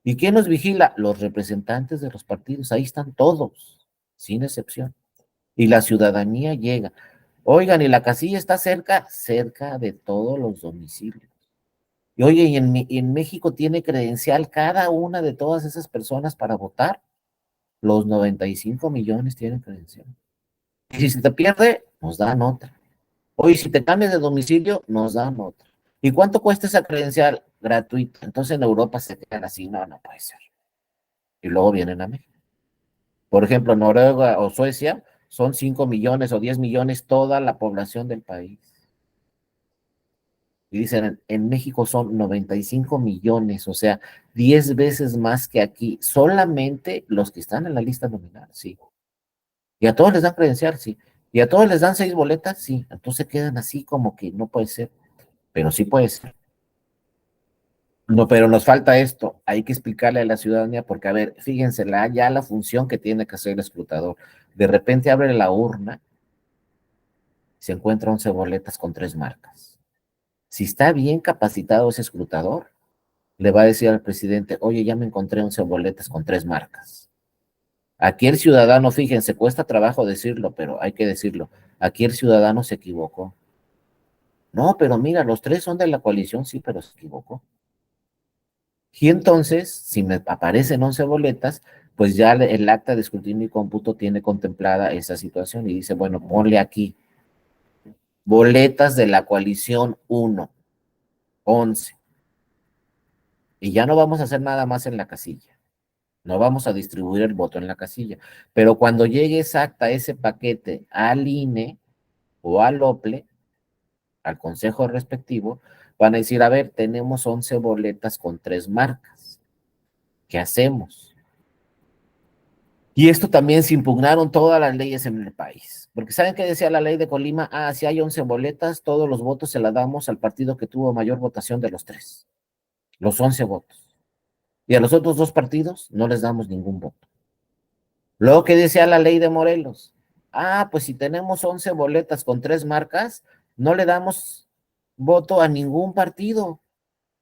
¿Y quién nos vigila? Los representantes de los partidos, ahí están todos, sin excepción. Y la ciudadanía llega. Oigan, ¿y la casilla está cerca? Cerca de todos los domicilios. Y oye, ¿y en México tiene credencial cada una de todas esas personas para votar? Los 95 millones tienen credencial. Y si se te pierde, nos dan otra. Oye, si te cambias de domicilio, nos dan otra. ¿Y cuánto cuesta esa credencial? Gratuita. Entonces en Europa se quedan así, no, no puede ser. Y luego vienen a México. Por ejemplo, Noruega o Suecia son 5 millones o 10 millones toda la población del país. Y dicen, en México son 95 millones, o sea, 10 veces más que aquí, solamente los que están en la lista nominal, sí. Y a todos les dan credencial, sí. Y a todos les dan 6 boletas, sí. Entonces quedan así como que no puede ser, pero sí puede ser. No, pero nos falta esto, hay que explicarle a la ciudadanía, porque a ver, fíjense, ya la función que tiene que hacer el escrutador, de repente abre la urna, se encuentra 11 boletas con 3 marcas. Si está bien capacitado ese escrutador, le va a decir al presidente, oye, ya me encontré 11 boletas con 3 marcas. Aquí el ciudadano, fíjense, cuesta trabajo decirlo, pero hay que decirlo, aquí el ciudadano se equivocó. No, pero mira, los 3 son de la coalición, sí, pero se equivocó. Y entonces, si me aparecen 11 boletas, pues ya el acta de escrutinio y cómputo tiene contemplada esa situación y dice, bueno, ponle aquí, boletas de la coalición 1, 11. Y ya no vamos a hacer nada más en la casilla. No vamos a distribuir el voto en la casilla. Pero cuando llegue esa acta, ese paquete al INE o al OPLE, al consejo respectivo, van a decir, a ver, tenemos 11 boletas con 3 marcas. ¿Qué hacemos? Y esto también se impugnaron todas las leyes en el país. Porque ¿saben qué decía la ley de Colima? Ah, si hay 11 boletas, todos los votos se la damos al partido que tuvo mayor votación de los 3. Los 11 votos. Y a los otros 2 partidos no les damos ningún voto. Luego, ¿qué decía la ley de Morelos? Ah, pues si tenemos 11 boletas con 3 marcas, no le damos voto a ningún partido,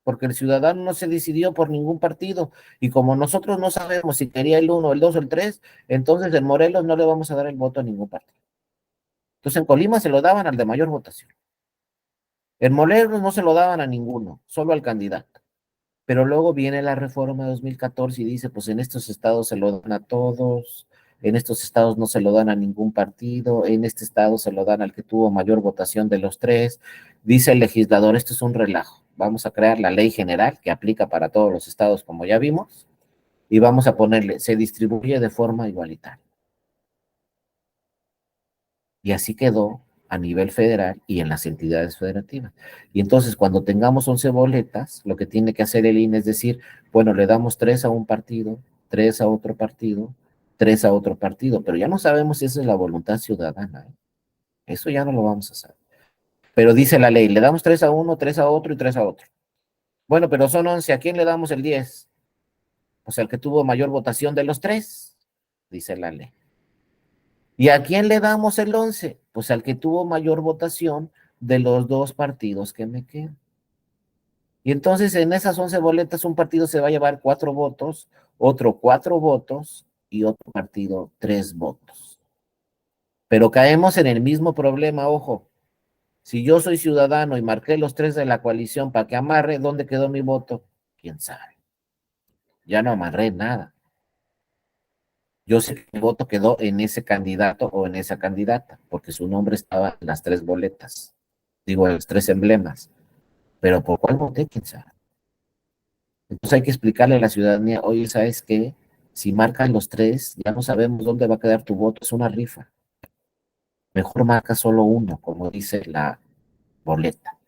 porque el ciudadano no se decidió por ningún partido. Y como nosotros no sabemos si quería el 1, el 2 o el 3, entonces en Morelos no le vamos a dar el voto a ningún partido. Entonces en Colima se lo daban al de mayor votación. En Morelos no se lo daban a ninguno, solo al candidato. Pero luego viene la reforma de 2014 y dice, pues en estos estados se lo dan a todos, en estos estados no se lo dan a ningún partido, en este estado se lo dan al que tuvo mayor votación de los tres. Dice el legislador, esto es un relajo, vamos a crear la ley general que aplica para todos los estados, como ya vimos, y vamos a ponerle, se distribuye de forma igualitaria. Y así quedó a nivel federal y en las entidades federativas. Y entonces, cuando tengamos 11 boletas, lo que tiene que hacer el INE es decir, bueno, le damos 3 a un partido, 3 a otro partido, 3 a otro partido, pero ya no sabemos si esa es la voluntad ciudadana, ¿eh? Eso ya no lo vamos a saber. Pero dice la ley, le damos 3 a uno, 3 a otro y 3 a otro. Bueno, pero son 11, ¿a quién le damos el 10? Pues al que tuvo mayor votación de los 3, dice la ley. ¿Y a quién le damos el 11? Pues al que tuvo mayor votación de los dos partidos que me quedan. Y entonces en esas 11 boletas un partido se va a llevar 4 votos, otro 4 votos y otro partido 3 votos. Pero caemos en el mismo problema, ojo. Si yo soy ciudadano y marqué los 3 de la coalición para que amarre, ¿dónde quedó mi voto? ¿Quién sabe? Ya no amarré nada. Yo sé que mi voto quedó en ese candidato o en esa candidata, porque su nombre estaba en las 3 boletas, digo, en los 3 emblemas, pero ¿por cuál voté? ¿Quién sabe? Entonces hay que explicarle a la ciudadanía, oye, ¿sabes qué? Si marcan los 3, ya no sabemos dónde va a quedar tu voto, es una rifa. Mejor marca solo uno, como dice la boleta.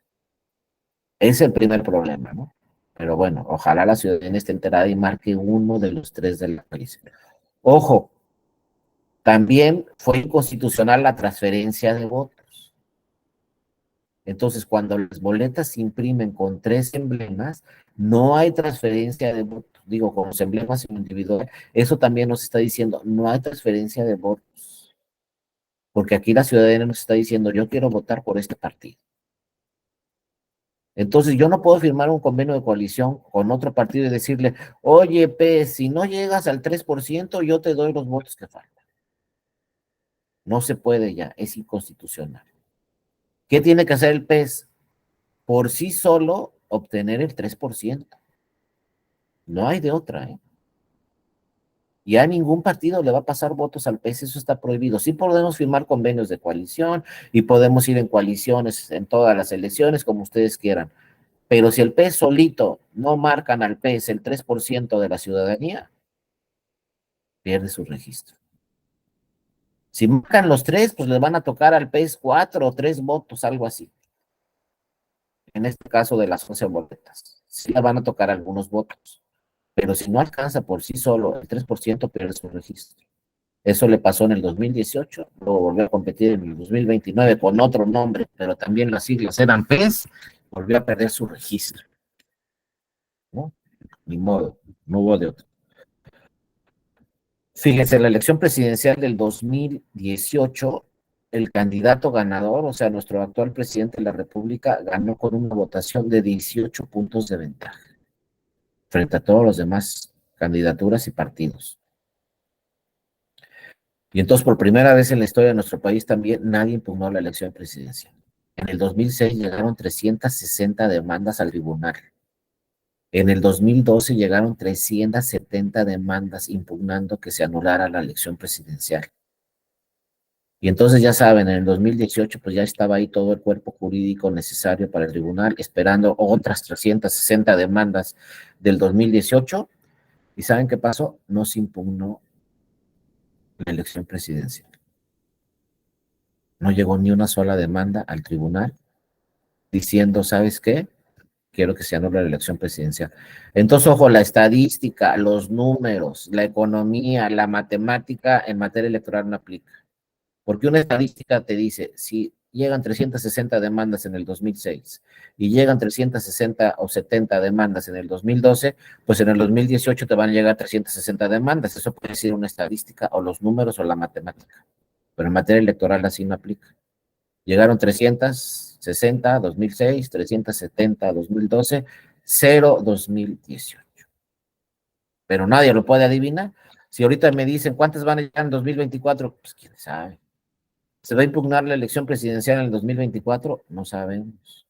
Ese es el primer problema, ¿no? Pero bueno, ojalá la ciudadanía esté enterada y marque uno de los 3 de la coalición. Ojo, también fue inconstitucional la transferencia de votos. Entonces, cuando las boletas se imprimen con 3 emblemas, no hay transferencia de votos. Digo, con los emblemas individuales. Eso también nos está diciendo, no hay transferencia de votos. Porque aquí la ciudadanía nos está diciendo, yo quiero votar por este partido. Entonces, yo no puedo firmar un convenio de coalición con otro partido y decirle, oye, pues, si no llegas al 3%, yo te doy los votos que faltan. No se puede ya, es inconstitucional. ¿Qué tiene que hacer el PES? Por sí solo obtener el 3%. No hay de otra, ¿eh? Y a ningún partido le va a pasar votos al PES, eso está prohibido. Sí podemos firmar convenios de coalición y podemos ir en coaliciones en todas las elecciones, como ustedes quieran. Pero si el PES solito no marcan al PES el 3% de la ciudadanía, pierde su registro. Si marcan los 3, pues le van a tocar al PES 4 o 3 votos, algo así. En este caso de las 11 boletas. Sí le van a tocar algunos votos. Pero si no alcanza por sí solo el 3%, pierde su registro. Eso le pasó en el 2018, luego volvió a competir en el 2029 con otro nombre, pero también las siglas eran PES, volvió a perder su registro, ¿no? Ni modo, no hubo de otro. Fíjense, la elección presidencial del 2018, el candidato ganador, o sea, nuestro actual presidente de la República, ganó con una votación de 18 puntos de ventaja frente a todos los demás candidaturas y partidos. Y entonces, por primera vez en la historia de nuestro país también, nadie impugnó la elección presidencial. En el 2006 llegaron 360 demandas al tribunal. En el 2012 llegaron 370 demandas impugnando que se anulara la elección presidencial. Y entonces ya saben, en el 2018 pues ya estaba ahí todo el cuerpo jurídico necesario para el tribunal, esperando otras 360 demandas del 2018. ¿Y saben qué pasó? No se impugnó la elección presidencial. No llegó ni una sola demanda al tribunal diciendo, ¿sabes qué? Quiero que se anule la elección presidencial. Entonces, ojo, la estadística, los números, la economía, la matemática en materia electoral no aplica. Porque una estadística te dice, si llegan 360 demandas en el 2006 y llegan 360 o 70 demandas en el 2012, pues en el 2018 te van a llegar 360 demandas. Eso puede ser una estadística o los números o la matemática. Pero en materia electoral así no aplica. Llegaron 360, 2006, 370, 2012, 0, 2018. Pero nadie lo puede adivinar. Si ahorita me dicen cuántas van a llegar en 2024, pues quién sabe. ¿Se va a impugnar la elección presidencial en el 2024? No sabemos.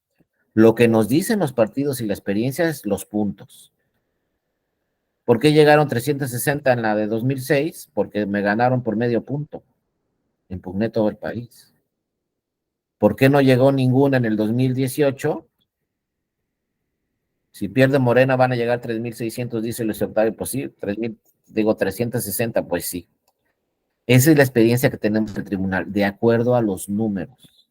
Lo que nos dicen los partidos y la experiencia es los puntos. ¿Por qué llegaron 360 en la de 2006? Porque me ganaron por medio punto. Impugné todo el país. ¿Por qué no llegó ninguna en el 2018? Si pierde Morena van a llegar 3,600, dice Luis Octavio, pues sí, 3,000, digo 360, pues sí. Esa es la experiencia que tenemos del tribunal, de acuerdo a los números.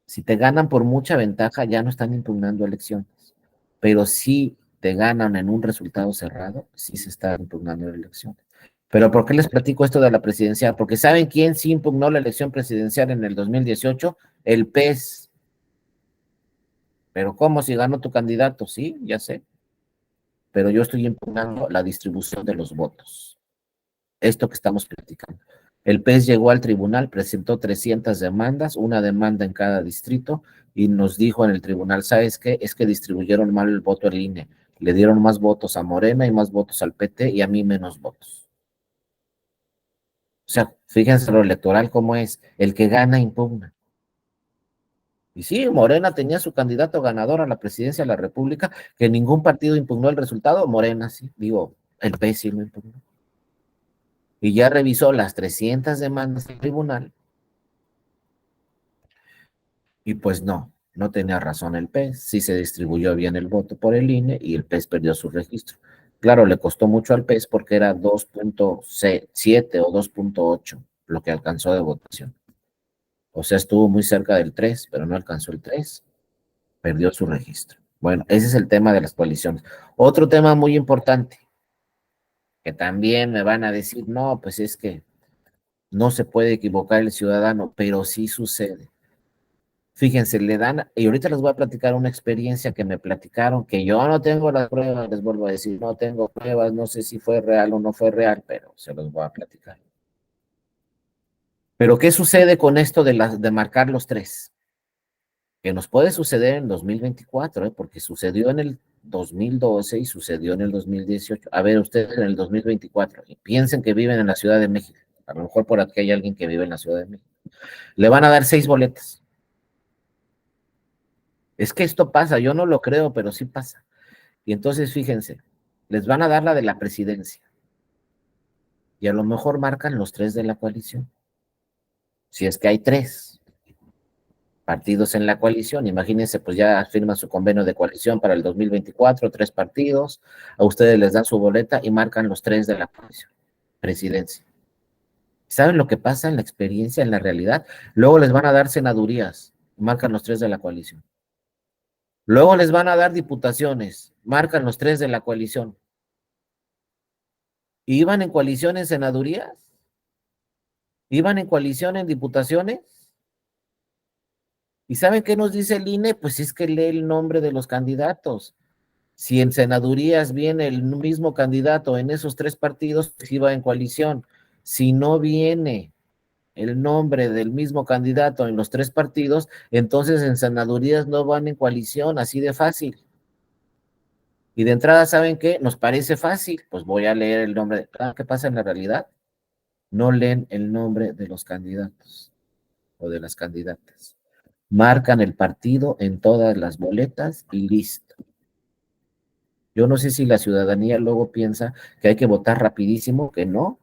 Si te ganan por mucha ventaja, ya no están impugnando elecciones. Pero si te ganan en un resultado cerrado, sí se está impugnando elecciones. Pero ¿por qué les platico esto de la presidencial? Porque ¿saben quién sí impugnó la elección presidencial en el 2018? El PES. Pero ¿cómo? Si ganó tu candidato, sí, ya sé. Pero yo estoy impugnando la distribución de los votos. Esto que estamos platicando. El PES llegó al tribunal, presentó 300 demandas, una demanda en cada distrito, y nos dijo en el tribunal, ¿sabes qué? Es que distribuyeron mal el voto al INE. Le dieron más votos a Morena y más votos al PT y a mí menos votos. O sea, fíjense lo electoral cómo es. El que gana impugna. Y sí, Morena tenía su candidato ganador a la presidencia de la República, que ningún partido impugnó el resultado. Morena sí, digo, el PES sí lo impugnó. Y ya revisó las 300 demandas del tribunal. Y pues no tenía razón el PES, sí se distribuyó bien el voto por el INE y el PES perdió su registro. Claro, le costó mucho al PES porque era 2,7 o 2,8 lo que alcanzó de votación. O sea, estuvo muy cerca del 3, pero no alcanzó el 3, perdió su registro. Bueno, ese es el tema de las coaliciones. Otro tema muy importante, que también me van a decir, no, pues es que no se puede equivocar el ciudadano, pero sí sucede. Fíjense, le dan, y ahorita les voy a platicar una experiencia que me platicaron, que yo no tengo las pruebas, les vuelvo a decir, no tengo pruebas, no sé si fue real o no fue real, pero se los voy a platicar. Pero ¿qué sucede con esto de marcar los tres? Que nos puede suceder en 2024, porque sucedió en el 2012 y sucedió en el 2018. A ver, ustedes en el 2024, y piensen que viven en la Ciudad de México, a lo mejor por aquí hay alguien que vive en la Ciudad de México. Le van a dar 6 boletas. Es que esto pasa, yo no lo creo, pero sí pasa. Y entonces, fíjense, les van a dar la de la presidencia. Y a lo mejor marcan los 3 de la coalición. Si es que hay 3 partidos en la coalición, imagínense, pues ya firman su convenio de coalición para el 2024, 3 partidos, a ustedes les dan su boleta y marcan los 3 de la coalición, presidencia. ¿Saben lo que pasa en la experiencia, en la realidad? Luego les van a dar senadurías, marcan los 3 de la coalición. Luego les van a dar diputaciones, marcan los 3 de la coalición. ¿Y iban en coalición en senadurías? ¿Iban en coalición en diputaciones? ¿Y saben qué nos dice el INE? Pues es que lee el nombre de los candidatos. Si en senadurías viene el mismo candidato en esos 3 partidos, pues iba en coalición. Si no viene el nombre del mismo candidato en los 3 partidos, entonces en senadurías no van en coalición, así de fácil. Y de entrada, ¿saben qué? Nos parece fácil, pues voy a leer el nombre. ¿Qué pasa en la realidad? No leen el nombre de los candidatos o de las candidatas. Marcan el partido en todas las boletas y listo. Yo no sé si la ciudadanía luego piensa que hay que votar rapidísimo, que no,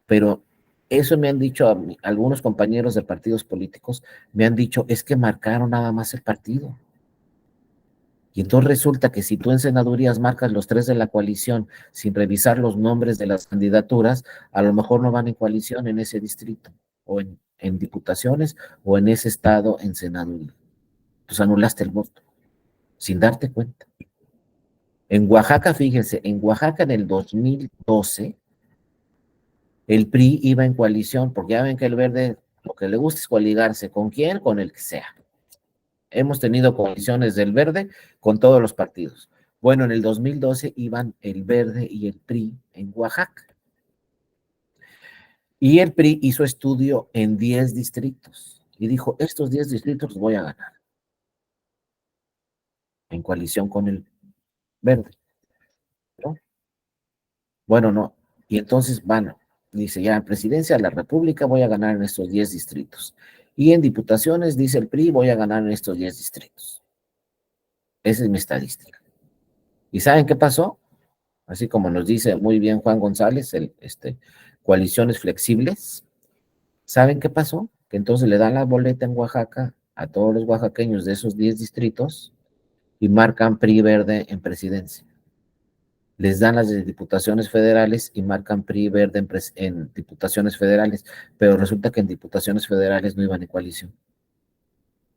pero eso me han dicho algunos compañeros de partidos políticos, me han dicho, es que marcaron nada más el partido. Y entonces resulta que si tú en senadurías marcas los 3 de la coalición sin revisar los nombres de las candidaturas, a lo mejor no van en coalición en ese distrito, o en diputaciones, o en ese estado en senaduría. Pues anulaste el voto, sin darte cuenta. En Oaxaca, fíjense, en Oaxaca en el 2012, el PRI iba en coalición, porque ya ven que el verde lo que le gusta es coaligarse. ¿Con quién? Con el que sea. Hemos tenido coaliciones del verde con todos los partidos. Bueno, en el 2012 iban el verde y el PRI en Oaxaca. Y el PRI hizo estudio en 10 distritos y dijo, estos 10 distritos los voy a ganar en coalición con el verde, ¿no? Bueno, no. Y entonces van, dice ya en presidencia de la República voy a ganar en estos 10 distritos. Y en diputaciones, dice el PRI, voy a ganar en estos 10 distritos. Esa es mi estadística. ¿Y saben qué pasó? Así como nos dice muy bien Juan González, coaliciones flexibles. ¿Saben qué pasó? Que entonces le dan la boleta en Oaxaca a todos los oaxaqueños de esos 10 distritos y marcan PRI verde en presidencia. Les dan las de diputaciones federales y marcan PRI verde en diputaciones federales, pero resulta que en diputaciones federales no iban en coalición.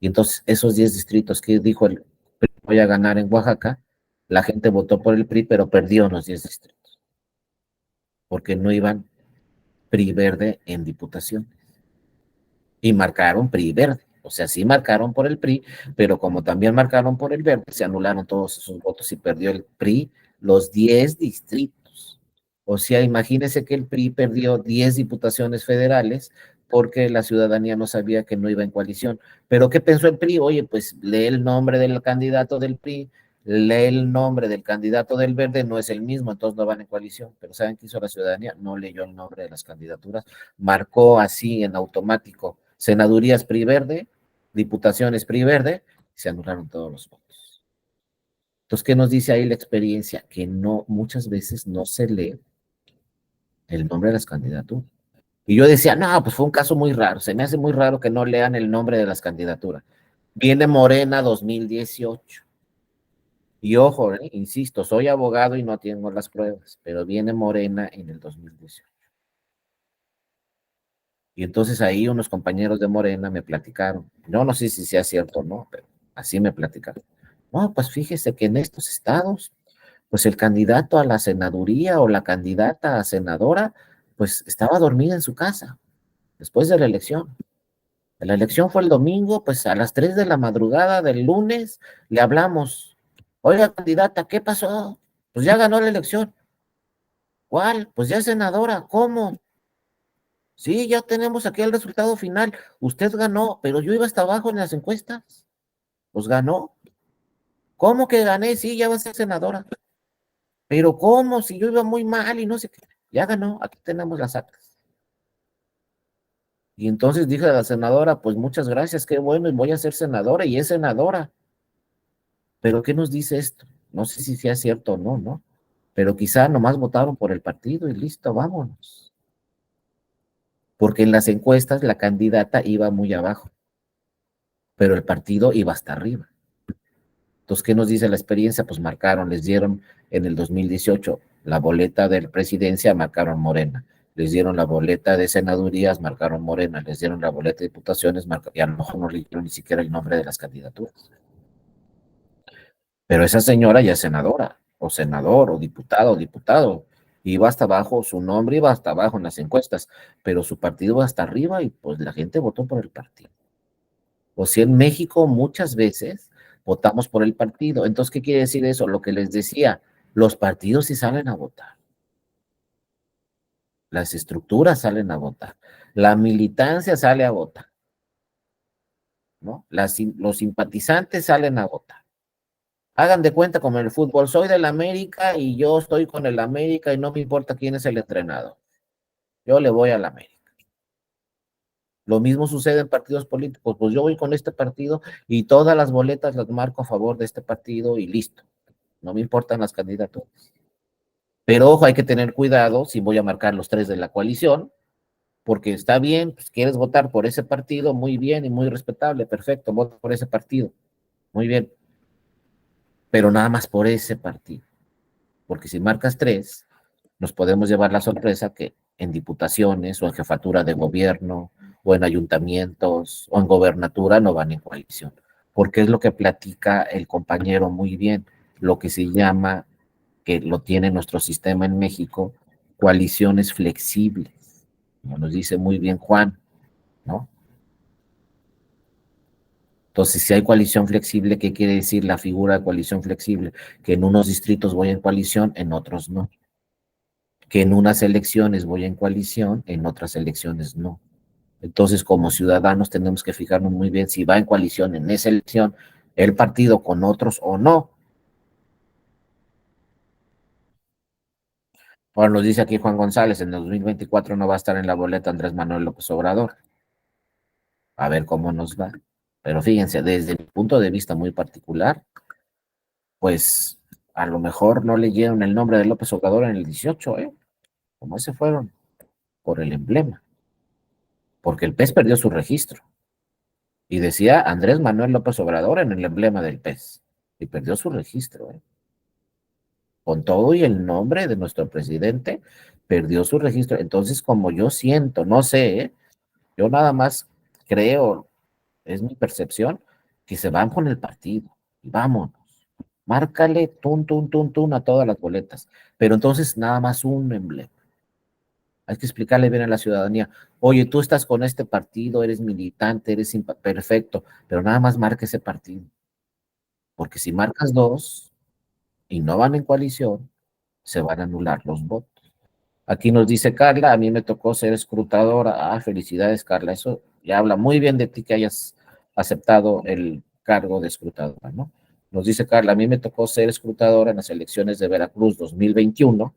Y entonces esos 10 distritos que dijo el PRI voy a ganar en Oaxaca, la gente votó por el PRI, pero perdió en los 10 distritos, porque no iban PRI verde en diputación. Y marcaron PRI verde. O sea, sí marcaron por el PRI, pero como también marcaron por el verde, se anularon todos esos votos y perdió el PRI los 10 distritos. O sea, imagínense que el PRI perdió 10 diputaciones federales porque la ciudadanía no sabía que no iba en coalición. Pero ¿qué pensó el PRI? Oye, pues lee el nombre del candidato del PRI, lee el nombre del candidato del verde, no es el mismo, entonces no van en coalición. Pero ¿saben qué hizo la ciudadanía? No leyó el nombre de las candidaturas, marcó así en automático senadurías PRI verde, diputaciones PRI verde, y se anularon todos los votos. Entonces, ¿qué nos dice ahí la experiencia? Que no, muchas veces no se lee el nombre de las candidaturas. Y yo decía, no, pues fue un caso muy raro, se me hace muy raro que no lean el nombre de las candidaturas. Viene Morena 2018. Y ojo, insisto, soy abogado y no tengo las pruebas, pero viene Morena en el 2018. Y entonces ahí unos compañeros de Morena me platicaron. Yo no sé si sea cierto o no, pero así me platicaron. No, pues fíjese que en estos estados, pues el candidato a la senaduría o la candidata a senadora, pues estaba dormida en su casa después de la elección. La elección fue el domingo, pues a las 3 de la madrugada del lunes le hablamos. Oiga, candidata, ¿qué pasó? Pues ya ganó la elección. ¿Cuál? Pues ya es senadora. ¿Cómo? Sí, ya tenemos aquí el resultado final. Usted ganó, pero yo iba hasta abajo en las encuestas. Pues ganó. ¿Cómo que gané? Sí, ya va a ser senadora. Pero ¿cómo? Si yo iba muy mal y no sé qué. Ya ganó, aquí tenemos las actas. Y entonces dije a la senadora, pues muchas gracias, qué bueno, y voy a ser senadora, y es senadora. Pero ¿qué nos dice esto? No sé si sea cierto o no, ¿no? Pero quizá nomás votaron por el partido y listo, vámonos. Porque en las encuestas la candidata iba muy abajo, pero el partido iba hasta arriba. Entonces, ¿qué nos dice la experiencia? Pues marcaron, les dieron en el 2018 la boleta de presidencia, marcaron Morena. Les dieron la boleta de senadurías, marcaron Morena. Les dieron la boleta de diputaciones, y a lo mejor no le dieron ni siquiera el nombre de las candidaturas. Pero esa señora ya es senadora, o senador, o diputado. Iba hasta abajo, su nombre iba hasta abajo en las encuestas, pero su partido va hasta arriba y pues la gente votó por el partido. O sea, en México muchas veces votamos por el partido. Entonces, ¿qué quiere decir eso? Lo que les decía, los partidos sí salen a votar, las estructuras salen a votar, la militancia sale a votar, ¿no? Los simpatizantes salen a votar. Hagan de cuenta como en el fútbol, soy del América y yo estoy con el América y no me importa quién es el entrenador. Yo le voy al América. Lo mismo sucede en partidos políticos, pues yo voy con este partido y todas las boletas las marco a favor de este partido y listo. No me importan las candidaturas. Pero ojo, hay que tener cuidado si voy a marcar los tres de la coalición, porque está bien, pues quieres votar por ese partido, muy bien y muy respetable, perfecto, voto por ese partido, muy bien, pero nada más por ese partido, porque si marcas tres, nos podemos llevar la sorpresa que en diputaciones o en jefatura de gobierno o en ayuntamientos o en gobernatura no van en coalición, porque es lo que platica el compañero muy bien, lo que se llama, que lo tiene nuestro sistema en México, coaliciones flexibles, como nos dice muy bien Juan, ¿no? Entonces, si hay coalición flexible, ¿qué quiere decir la figura de coalición flexible? Que en unos distritos voy en coalición, en otros no. Que en unas elecciones voy en coalición, en otras elecciones no. Entonces, como ciudadanos tenemos que fijarnos muy bien si va en coalición en esa elección el partido con otros o no. Ahora nos dice aquí Juan González, en el 2024 no va a estar en la boleta Andrés Manuel López Obrador. A ver cómo nos va. Pero fíjense, desde mi punto de vista muy particular, pues a lo mejor no leyeron el nombre de López Obrador en el 18, ¿eh? Como ese fueron por el emblema, porque el PES perdió su registro y decía Andrés Manuel López Obrador en el emblema del PES y perdió su registro, ¿eh? Con todo y el nombre de nuestro presidente, perdió su registro. Entonces, como yo siento, no sé, ¿eh? Yo nada más creo, es mi percepción, que se van con el partido. Vámonos. Márcale tun, tun, tun, tun a todas las boletas. Pero entonces nada más un emblema. Hay que explicarle bien a la ciudadanía. Oye, tú estás con este partido, eres militante, eres perfecto, pero nada más marca ese partido. Porque si marcas dos y no van en coalición, se van a anular los votos. Aquí nos dice Carla, a mí me tocó ser escrutadora. Ah, felicidades, Carla. Eso ya habla muy bien de ti que hayas aceptado el cargo de escrutadora, ¿no? Nos dice Carla, a mí me tocó ser escrutadora en las elecciones de Veracruz 2021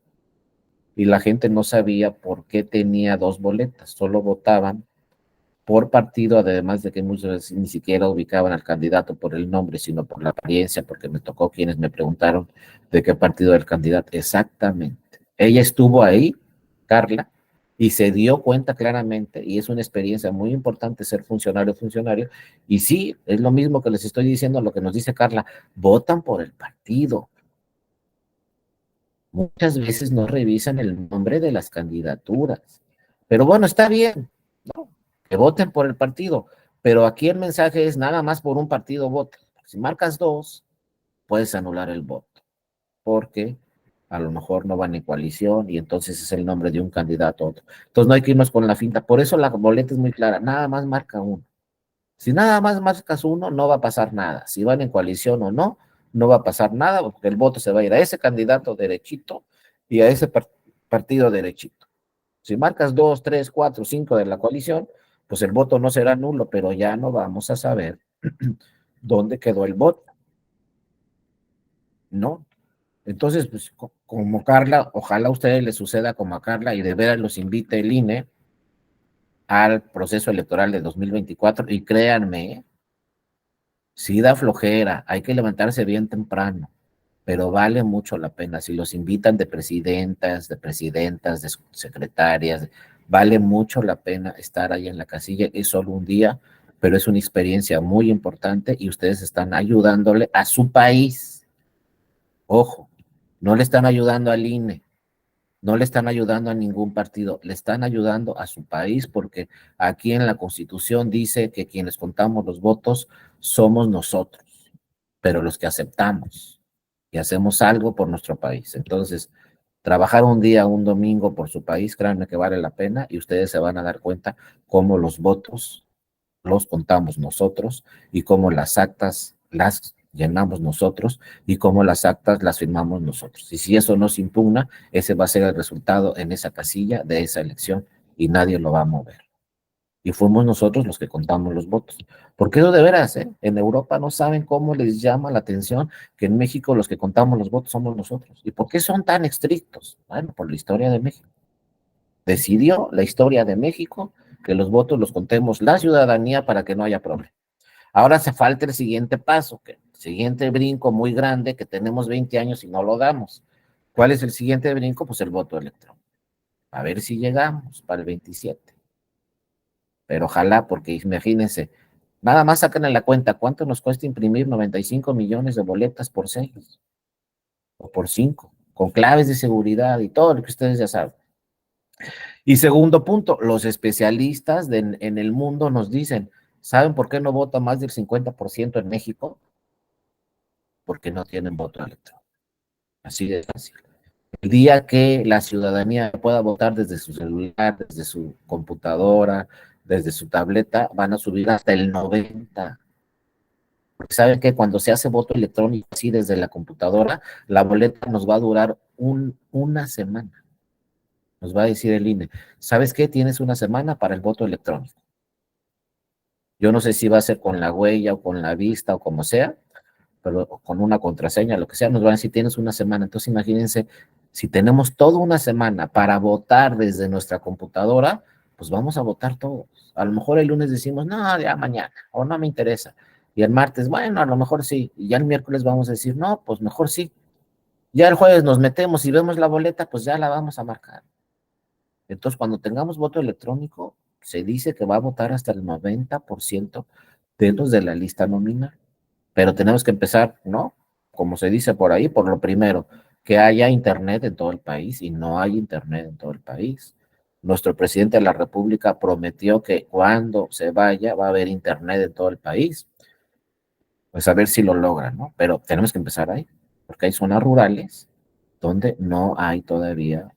y la gente no sabía por qué tenía dos boletas, solo votaban por partido, además de que muchas veces ni siquiera ubicaban al candidato por el nombre, sino por la apariencia, porque me tocó quienes me preguntaron de qué partido era el candidato. Exactamente. Ella estuvo ahí, Carla, y se dio cuenta claramente, y es una experiencia muy importante ser funcionario o funcionario, y sí, es lo mismo que les estoy diciendo, lo que nos dice Carla, votan por el partido. Muchas veces no revisan el nombre de las candidaturas. Pero bueno, está bien, ¿no? Que voten por el partido. Pero aquí el mensaje es nada más por un partido vote. Si marcas dos, puedes anular el voto, porque a lo mejor no van en coalición y entonces es el nombre de un candidato a otro. Entonces no hay que irnos con la finta. Por eso la boleta es muy clara. Nada más marca uno. Si nada más marcas uno, no va a pasar nada. Si van en coalición o no, no va a pasar nada porque el voto se va a ir a ese candidato derechito y a ese partido derechito. Si marcas dos, tres, cuatro, cinco de la coalición, pues el voto no será nulo, pero ya no vamos a saber dónde quedó el voto, ¿no? Entonces, pues como Carla, ojalá a ustedes les suceda como a Carla y de veras los invite el INE al proceso electoral de 2024 y créanme, sí da flojera, hay que levantarse bien temprano, pero vale mucho la pena. Si los invitan de presidentas, de secretarias, vale mucho la pena estar ahí en la casilla. Es solo un día, pero es una experiencia muy importante y ustedes están ayudándole a su país. Ojo, no le están ayudando al INE, no le están ayudando a ningún partido, le están ayudando a su país porque aquí en la Constitución dice que quienes contamos los votos somos nosotros, pero los que aceptamos y hacemos algo por nuestro país. Entonces, trabajar un día, un domingo por su país, créanme que vale la pena y ustedes se van a dar cuenta cómo los votos los contamos nosotros y cómo las actas las llenamos nosotros y cómo las actas las firmamos nosotros. Y si eso no se impugna, ese va a ser el resultado en esa casilla de esa elección y nadie lo va a mover. Y fuimos nosotros los que contamos los votos. Porque eso de veras, ¿eh? En Europa no saben cómo les llama la atención que en México los que contamos los votos somos nosotros. ¿Y por qué son tan estrictos? Bueno, por la historia de México. Decidió la historia de México que los votos los contemos la ciudadanía para que no haya problema. Ahora hace falta el siguiente paso, que el siguiente brinco muy grande que tenemos 20 años y no lo damos. ¿Cuál es el siguiente brinco? Pues el voto electrónico. A ver si llegamos para el 27. Pero ojalá, porque imagínense, nada más sacan en la cuenta cuánto nos cuesta imprimir 95 millones de boletas por 6 o por 5, con claves de seguridad y todo lo que ustedes ya saben. Y segundo punto, los especialistas en el mundo nos dicen, ¿saben por qué no vota más del 50% en México? Porque no tienen voto electrónico. Así de fácil. El día que la ciudadanía pueda votar desde su celular, desde su computadora, desde su tableta, van a subir hasta el 90%. Porque saben que cuando se hace voto electrónico así desde la computadora, la boleta nos va a durar una semana. Nos va a decir el INE, ¿sabes qué? Tienes una semana para el voto electrónico. Yo no sé si va a ser con la huella o con la vista o como sea, pero con una contraseña, lo que sea, nos van a decir, tienes una semana. Entonces imagínense, si tenemos toda una semana para votar desde nuestra computadora, pues vamos a votar todos. A lo mejor el lunes decimos, no, ya mañana, o no me interesa. Y el martes, bueno, a lo mejor sí. Y ya el miércoles vamos a decir, no, pues mejor sí. Ya el jueves nos metemos y vemos la boleta, pues ya la vamos a marcar. Entonces, cuando tengamos voto electrónico, se dice que va a votar hasta el 90% de los de la lista nominal. Pero tenemos que empezar, ¿no? Como se dice por ahí, por lo primero, que haya internet en todo el país y no hay internet en todo el país. Nuestro presidente de la República prometió que cuando se vaya va a haber internet en todo el país. Pues a ver si lo logran, ¿no? Pero tenemos que empezar ahí, porque hay zonas rurales donde no hay todavía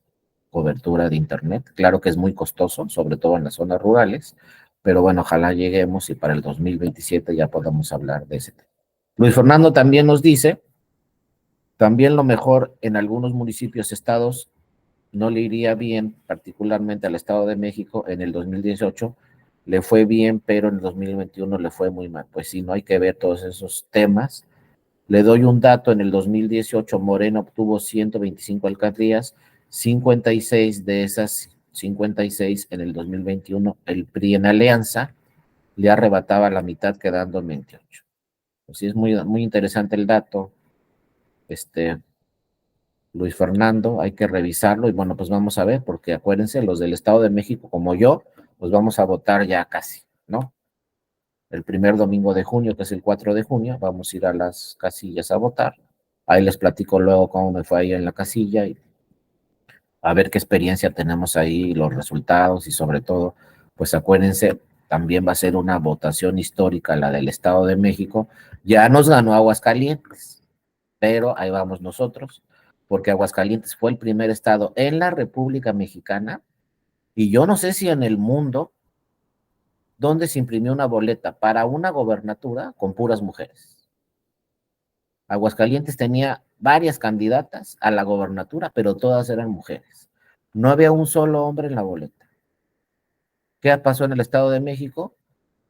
cobertura de internet. Claro que es muy costoso, sobre todo en las zonas rurales, pero bueno, ojalá lleguemos y para el 2027 ya podamos hablar de ese tema. Luis Fernando también nos dice, también lo mejor en algunos municipios, estados, no le iría bien, particularmente al Estado de México en el 2018, le fue bien, pero en el 2021 le fue muy mal. Pues sí, no hay que ver todos esos temas. Le doy un dato, en el 2018 Morena obtuvo 125 alcaldías, 56 de esas 56 en el 2021, el PRI en alianza le arrebataba la mitad quedando en 28. Pues sí, es muy interesante el dato, Luis Fernando, hay que revisarlo y bueno, pues vamos a ver, porque acuérdense, los del Estado de México como yo, pues vamos a votar ya casi, ¿no? El primer domingo de junio, que es el 4 de junio, vamos a ir a las casillas a votar. Ahí les platico luego cómo me fue ahí en la casilla y a ver qué experiencia tenemos ahí, los resultados y sobre todo, pues acuérdense, también va a ser una votación histórica la del Estado de México. Ya nos ganó Aguascalientes, pero ahí vamos nosotros, porque Aguascalientes fue el primer estado en la República Mexicana y yo no sé si en el mundo donde se imprimió una boleta para una gobernatura con puras mujeres. Aguascalientes tenía varias candidatas a la gobernatura, pero todas eran mujeres. No había un solo hombre en la boleta. ¿Qué pasó en el Estado de México?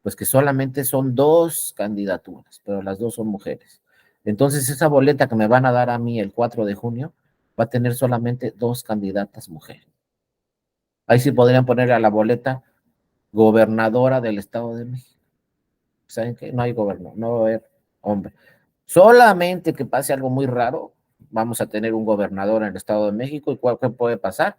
Pues que solamente son dos candidaturas, pero las dos son mujeres. Entonces esa boleta que me van a dar a mí el 4 de junio va a tener solamente dos candidatas mujeres. Ahí sí podrían poner a la boleta gobernadora del Estado de México. ¿Saben qué? No hay gobernador, no va a haber hombre. Solamente que pase algo muy raro, vamos a tener un gobernador en el Estado de México y ¿qué puede pasar?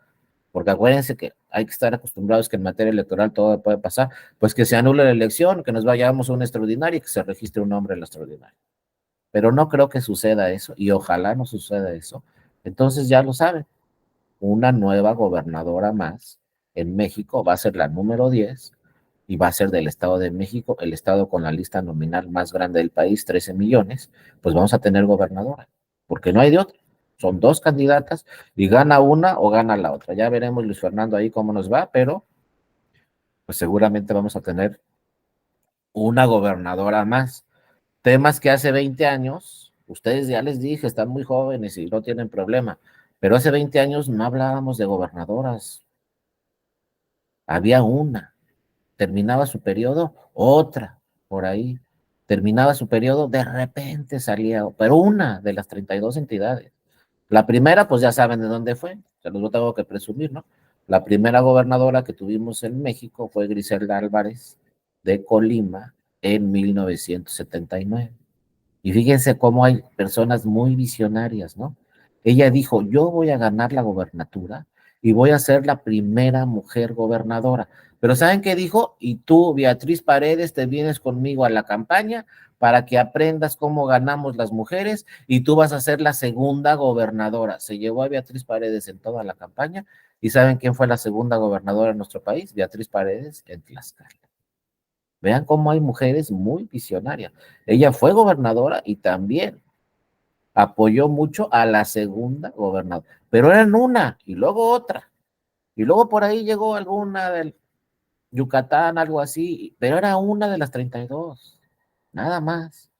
Porque acuérdense que hay que estar acostumbrados que en materia electoral todo puede pasar, pues que se anule la elección, que nos vayamos a una extraordinaria y que se registre un nombre en la extraordinaria. Pero no creo que suceda eso y ojalá no suceda eso. Entonces ya lo saben, una nueva gobernadora más en México va a ser la número 10 y va a ser del Estado de México, el estado con la lista nominal más grande del país, 13 millones, pues vamos a tener gobernadora, porque no hay de otra. Son dos candidatas y gana una o gana la otra. Ya veremos, Luis Fernando, ahí cómo nos va, pero pues seguramente vamos a tener una gobernadora más. Temas que hace 20 años, ustedes ya les dije, están muy jóvenes y no tienen problema, pero hace 20 años no hablábamos de gobernadoras, había una, terminaba su periodo, otra, por ahí, terminaba su periodo, de repente salía, pero una de las 32 entidades. La primera, pues ya saben de dónde fue, se los tengo que presumir, ¿no? La primera gobernadora que tuvimos en México fue Griselda Álvarez de Colima en 1979. Y fíjense cómo hay personas muy visionarias, ¿no? Ella dijo, yo voy a ganar la gobernatura y voy a ser la primera mujer gobernadora. Pero ¿saben qué dijo? Y tú, Beatriz Paredes, te vienes conmigo a la campaña para que aprendas cómo ganamos las mujeres y tú vas a ser la segunda gobernadora. Se llevó a Beatriz Paredes en toda la campaña y ¿saben quién fue la segunda gobernadora en nuestro país? Beatriz Paredes en Tlaxcala. Vean cómo hay mujeres muy visionarias. Ella fue gobernadora y también apoyó mucho a la segunda gobernadora, pero eran una y luego otra. Y luego por ahí llegó alguna del Yucatán, algo así, pero era una de las 32, nada más.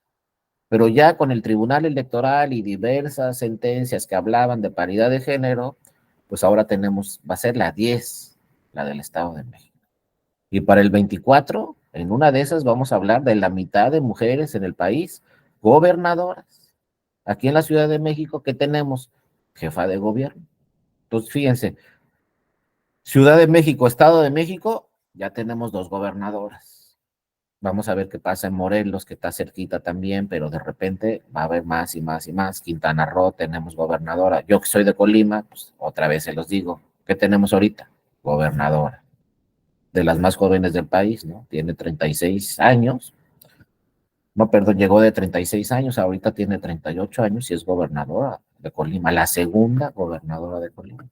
Pero ya con el Tribunal Electoral y diversas sentencias que hablaban de paridad de género, pues ahora tenemos, va a ser la 10, la del Estado de México. Y para el 24, en una de esas vamos a hablar de la mitad de mujeres en el país, gobernadoras. Aquí en la Ciudad de México, ¿qué tenemos? Jefa de gobierno. Entonces, fíjense, Ciudad de México, Estado de México, ya tenemos dos gobernadoras. Vamos a ver qué pasa en Morelos, que está cerquita también, pero de repente va a haber más y más y más. Quintana Roo, tenemos gobernadora. Yo que soy de Colima, pues otra vez se los digo. ¿Qué tenemos ahorita? Gobernadora. De las más jóvenes del país, ¿no? Tiene 36 años. No, perdón, llegó de 36 años, ahorita tiene 38 años y es gobernadora de Colima, la segunda gobernadora de Colima.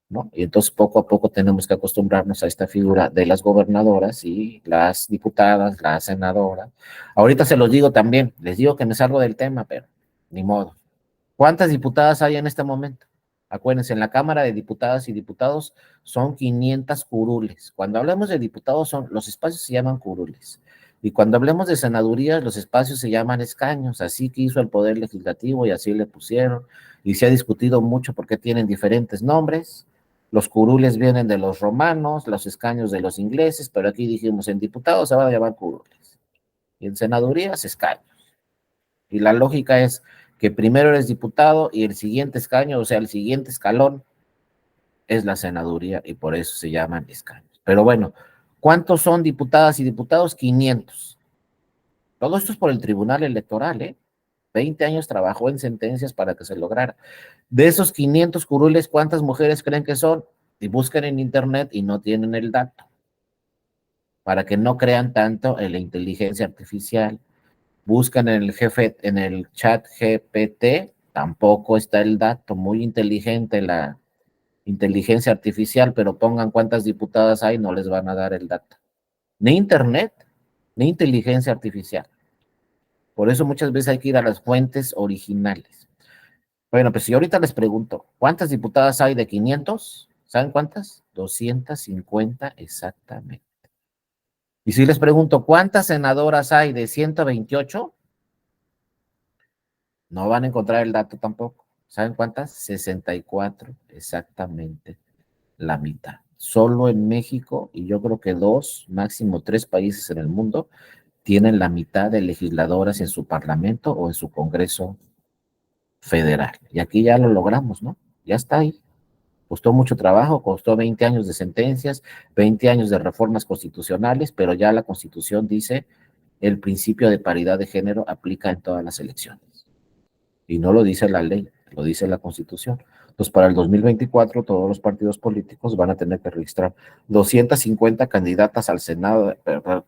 ¿No? Y entonces poco a poco tenemos que acostumbrarnos a esta figura de las gobernadoras y las diputadas, las senadoras. Ahorita se los digo también, les digo que me salgo del tema, pero ni modo. ¿Cuántas diputadas hay en este momento? Acuérdense, en la Cámara de Diputadas y Diputados son 500 curules. Cuando hablamos de diputados, los espacios se llaman curules. Y cuando hablemos de senadurías, los espacios se llaman escaños. Así que hizo el Poder Legislativo y así le pusieron. Y se ha discutido mucho porque tienen diferentes nombres. Los curules vienen de los romanos, los escaños de los ingleses, pero aquí dijimos en diputados se van a llamar curules. Y en senadurías, escaños. Y la lógica es que primero eres diputado y el siguiente escaño, o sea, el siguiente escalón es la senaduría y por eso se llaman escaños. Pero bueno, ¿cuántos son diputadas y diputados? 500. Todo esto es por el Tribunal Electoral, ¿eh? 20 años trabajó en sentencias para que se lograra. De esos 500 curules, ¿cuántas mujeres creen que son? Y buscan en internet y no tienen el dato, para que no crean tanto en la inteligencia artificial. Buscan en el jefe, en el chat GPT, tampoco está el dato, muy inteligente la inteligencia artificial, pero pongan cuántas diputadas hay, no les van a dar el dato. Ni internet, ni inteligencia artificial. Por eso muchas veces hay que ir a las fuentes originales. Bueno, pues si ahorita les pregunto, ¿cuántas diputadas hay de 500? ¿Saben cuántas? 250 exactamente. Y si les pregunto, ¿cuántas senadoras hay de 128? No van a encontrar el dato tampoco. ¿Saben cuántas? 64, exactamente la mitad. Solo en México, y yo creo que dos, máximo tres países en el mundo, tienen la mitad de legisladoras en su parlamento o en su Congreso federal. Y aquí ya lo logramos, ¿no? Ya está ahí. Costó mucho trabajo, costó 20 años de sentencias, 20 años de reformas constitucionales, pero ya la Constitución dice el principio de paridad de género aplica en todas las elecciones. Y no lo dice la ley, lo dice la Constitución. Entonces, para el 2024, todos los partidos políticos van a tener que registrar 250 candidatas al Senado,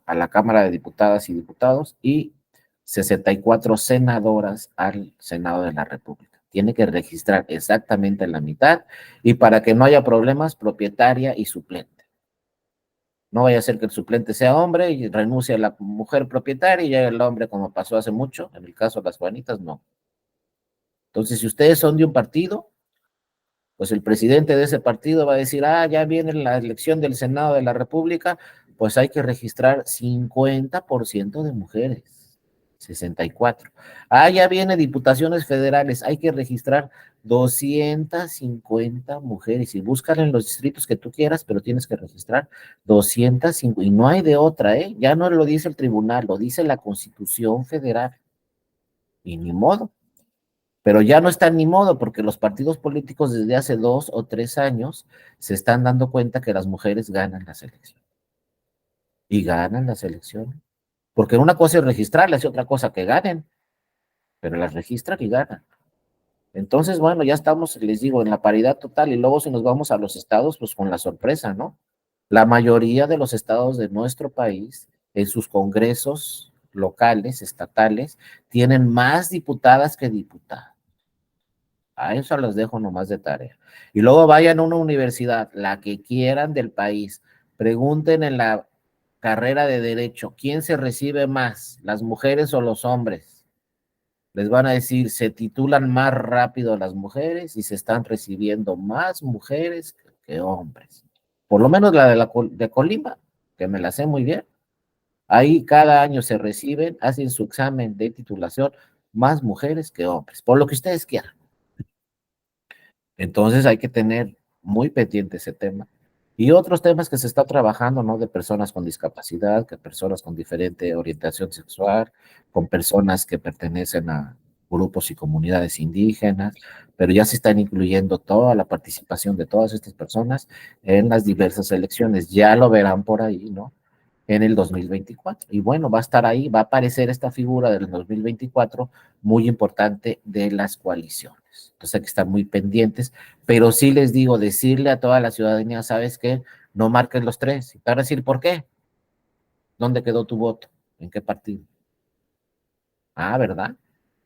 a la Cámara de Diputadas y Diputados y 64 senadoras al Senado de la República. Tiene que registrar exactamente la mitad y para que no haya problemas, propietaria y suplente. No vaya a ser que el suplente sea hombre y renuncie a la mujer propietaria y ya el hombre, como pasó hace mucho, en el caso de las Juanitas, no. Entonces, si ustedes son de un partido, pues el presidente de ese partido va a decir, ya viene la elección del Senado de la República, pues hay que registrar 50% de mujeres, 64. Ya viene diputaciones federales, hay que registrar 250 mujeres y búscala en los distritos que tú quieras, pero tienes que registrar 250, y no hay de otra, ¿eh? Ya no lo dice el tribunal, lo dice la Constitución Federal, y ni modo. Pero ya no está ni modo, porque los partidos políticos desde hace 2 o 3 años se están dando cuenta que las mujeres ganan las elecciones. Y ganan las elecciones. Porque una cosa es registrarlas y otra cosa que ganen, pero las registran y ganan. Entonces, bueno, ya estamos, les digo, en la paridad total y luego si nos vamos a los estados, pues con la sorpresa, ¿no? La mayoría de los estados de nuestro país, en sus congresos locales, estatales, tienen más diputadas que diputados. A eso los dejo nomás de tarea. Y luego vayan a una universidad, la que quieran del país, pregunten en la carrera de Derecho, ¿quién se recibe más, las mujeres o los hombres? Les van a decir, se titulan más rápido las mujeres y se están recibiendo más mujeres que hombres. Por lo menos la de Colima, que me la sé muy bien. Ahí cada año se reciben, hacen su examen de titulación, más mujeres que hombres, por lo que ustedes quieran. Entonces hay que tener muy pendiente ese tema. Y otros temas que se está trabajando, ¿no? De personas con discapacidad, que personas con diferente orientación sexual, con personas que pertenecen a grupos y comunidades indígenas, pero ya se están incluyendo toda la participación de todas estas personas en las diversas elecciones. Ya lo verán por ahí, ¿no? en el 2024. Y bueno, va a estar ahí, va a aparecer esta figura del 2024 muy importante de las coaliciones. Entonces hay que estar muy pendientes, pero sí les digo, decirle a toda la ciudadanía, ¿sabes qué? No marques los tres. Y te van a decir, ¿por qué? ¿Dónde quedó tu voto? ¿En qué partido? Ah, ¿verdad?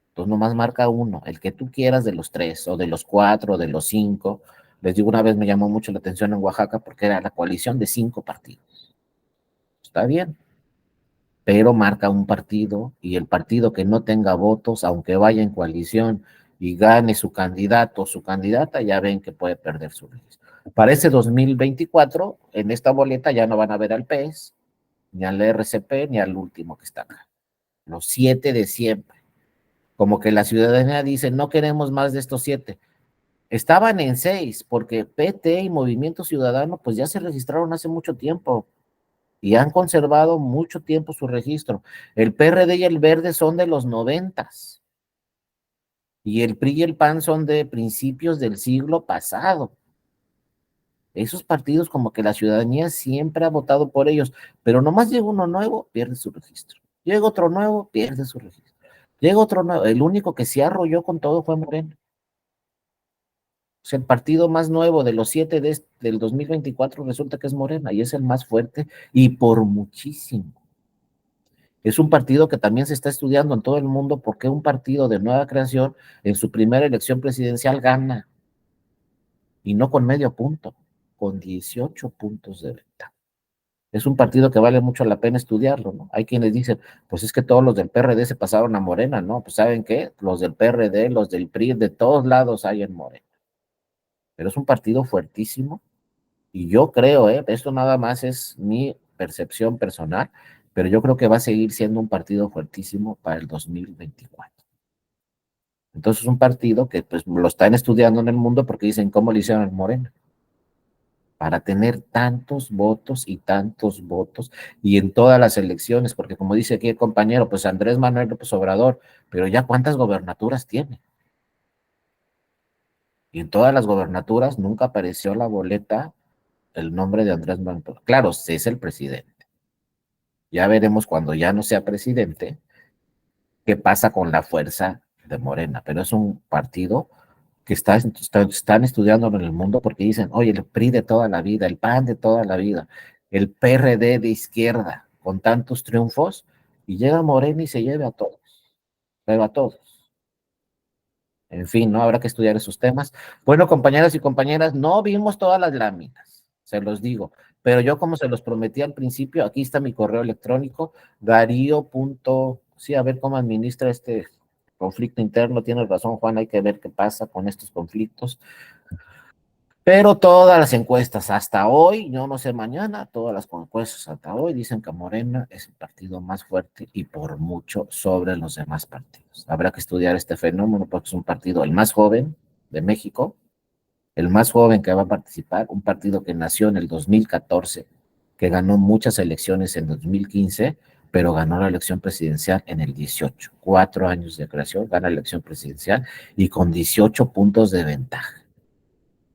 Entonces nomás marca uno, el que tú quieras de los tres, o de los cuatro, o de los cinco. Les digo, una vez me llamó mucho la atención en Oaxaca porque era la coalición de 5 partidos. Está bien, pero marca un partido y el partido que no tenga votos, aunque vaya en coalición y gane su candidato o su candidata, ya ven que puede perder su registro. Para ese 2024, en esta boleta ya no van a ver al PES, ni al RCP, ni al último que está acá. Los 7 de siempre. Como que la ciudadanía dice, no queremos más de estos 7. Estaban en 6, porque PT y Movimiento Ciudadano pues ya se registraron hace mucho tiempo y han conservado mucho tiempo su registro. El PRD y el Verde son de los 90 y el PRI y el PAN son de principios del siglo pasado. Esos partidos como que la ciudadanía siempre ha votado por ellos, pero nomás llega uno nuevo, pierde su registro. Llega otro nuevo, pierde su registro. Llega otro nuevo, el único que se arrolló con todo fue Moreno. O sea, el partido más nuevo de los 7 del 2024 resulta que es Morena y es el más fuerte y por muchísimo. Es un partido que también se está estudiando en todo el mundo porque un partido de nueva creación en su primera elección presidencial gana y no con medio punto, con 18 puntos de ventaja. Es un partido que vale mucho la pena estudiarlo, ¿no? Hay quienes dicen, pues es que todos los del PRD se pasaron a Morena, ¿no? Pues ¿saben qué? Los del PRD, los del PRI, de todos lados hay en Morena. Pero es un partido fuertísimo y yo creo, esto nada más es mi percepción personal, pero yo creo que va a seguir siendo un partido fuertísimo para el 2024. Entonces es un partido que pues lo están estudiando en el mundo porque dicen cómo le hicieron en Morena para tener tantos votos y en todas las elecciones, porque como dice aquí el compañero, pues Andrés Manuel López Obrador, pero ya cuántas gobernaturas tiene. Y en todas las gobernaturas nunca apareció la boleta el nombre de Andrés Manuel. Claro, es el presidente. Ya veremos cuando ya no sea presidente qué pasa con la fuerza de Morena, pero es un partido que están estudiando en el mundo porque dicen, oye, el PRI de toda la vida, el PAN de toda la vida, el PRD de izquierda, con tantos triunfos, y llega Morena y se lleva a todos, pero a todos. En fin, ¿no? Habrá que estudiar esos temas. Bueno, compañeras y compañeras, no vimos todas las láminas, se los digo, pero yo como se los prometí al principio, aquí está mi correo electrónico, Darío. Sí, a ver cómo administra este conflicto interno, tienes razón, Juan, hay que ver qué pasa con estos conflictos. Pero todas las encuestas hasta hoy, yo no sé mañana, todas las encuestas hasta hoy dicen que Morena es el partido más fuerte y por mucho sobre los demás partidos. Habrá que estudiar este fenómeno porque es un partido el más joven de México, el más joven que va a participar, un partido que nació en el 2014, que ganó muchas elecciones en 2015, pero ganó la elección presidencial en el 18. 4 años de creación, gana la elección presidencial y con 18 puntos de ventaja.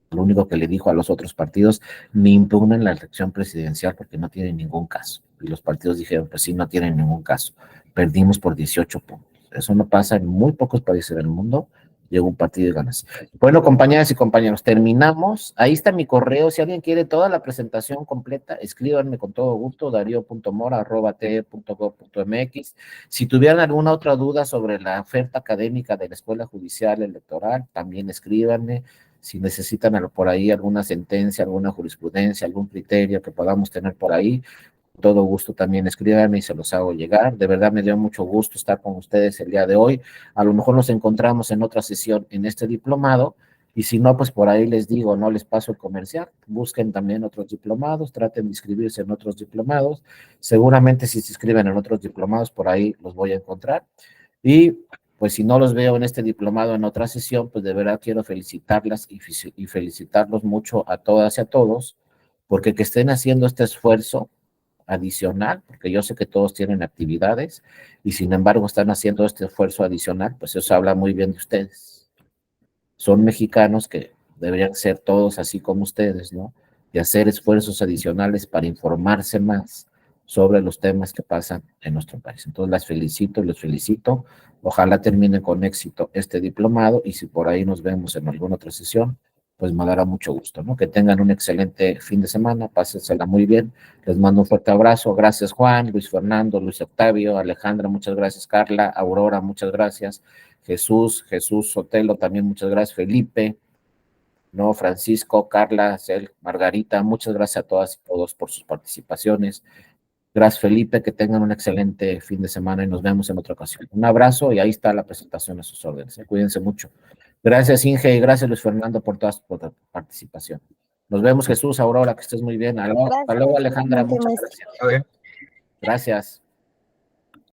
Lo único que le dijo a los otros partidos, ni impugnen la elección presidencial porque no tienen ningún caso. Y los partidos dijeron, pues sí, no tienen ningún caso. Perdimos por 18 puntos. Eso no pasa en muy pocos países del mundo. Llega un partido y ganas. Bueno, compañeras y compañeros, terminamos. Ahí está mi correo. Si alguien quiere toda la presentación completa, escríbanme con todo gusto, dario.mora@te.gov.mx. Si tuvieran alguna otra duda sobre la oferta académica de la Escuela Judicial Electoral, también escríbanme. Si necesitan por ahí alguna sentencia, alguna jurisprudencia, algún criterio que podamos tener por ahí, con todo gusto también escríbanme y se los hago llegar. De verdad me dio mucho gusto estar con ustedes el día de hoy. A lo mejor nos encontramos en otra sesión en este diplomado y si no, pues por ahí les digo, no les paso el comercial. Busquen también otros diplomados, traten de inscribirse en otros diplomados. Seguramente si se inscriben en otros diplomados, por ahí los voy a encontrar. Y pues si no los veo en este diplomado en otra sesión, pues de verdad quiero felicitarlas y felicitarlos mucho a todas y a todos, porque que estén haciendo este esfuerzo adicional, porque yo sé que todos tienen actividades y sin embargo están haciendo este esfuerzo adicional, pues eso habla muy bien de ustedes. Son mexicanos que deberían ser todos así como ustedes, ¿no? Y hacer esfuerzos adicionales para informarse más, sobre los temas que pasan en nuestro país. Entonces las felicito, los felicito. Ojalá terminen con éxito este diplomado y si por ahí nos vemos en alguna otra sesión, pues me dará mucho gusto, ¿no? Que tengan un excelente fin de semana, pásensela muy bien. Les mando un fuerte abrazo. Gracias Juan, Luis Fernando, Luis Octavio, Alejandra, muchas gracias. Carla, Aurora, muchas gracias. Jesús Sotelo, también muchas gracias. Felipe, no, Francisco, Carla, Cel, Margarita, muchas gracias a todas y todos por sus participaciones. Gracias, Felipe, que tengan un excelente fin de semana y nos vemos en otra ocasión. Un abrazo y ahí está la presentación a sus órdenes. Cuídense mucho. Gracias, Inge, y gracias, Luis Fernando, por toda su participación. Nos vemos, Jesús, Aurora, que estés muy bien. Hasta luego, Gracias, Alejandra, igualmente, muchas maestro. gracias. Gracias.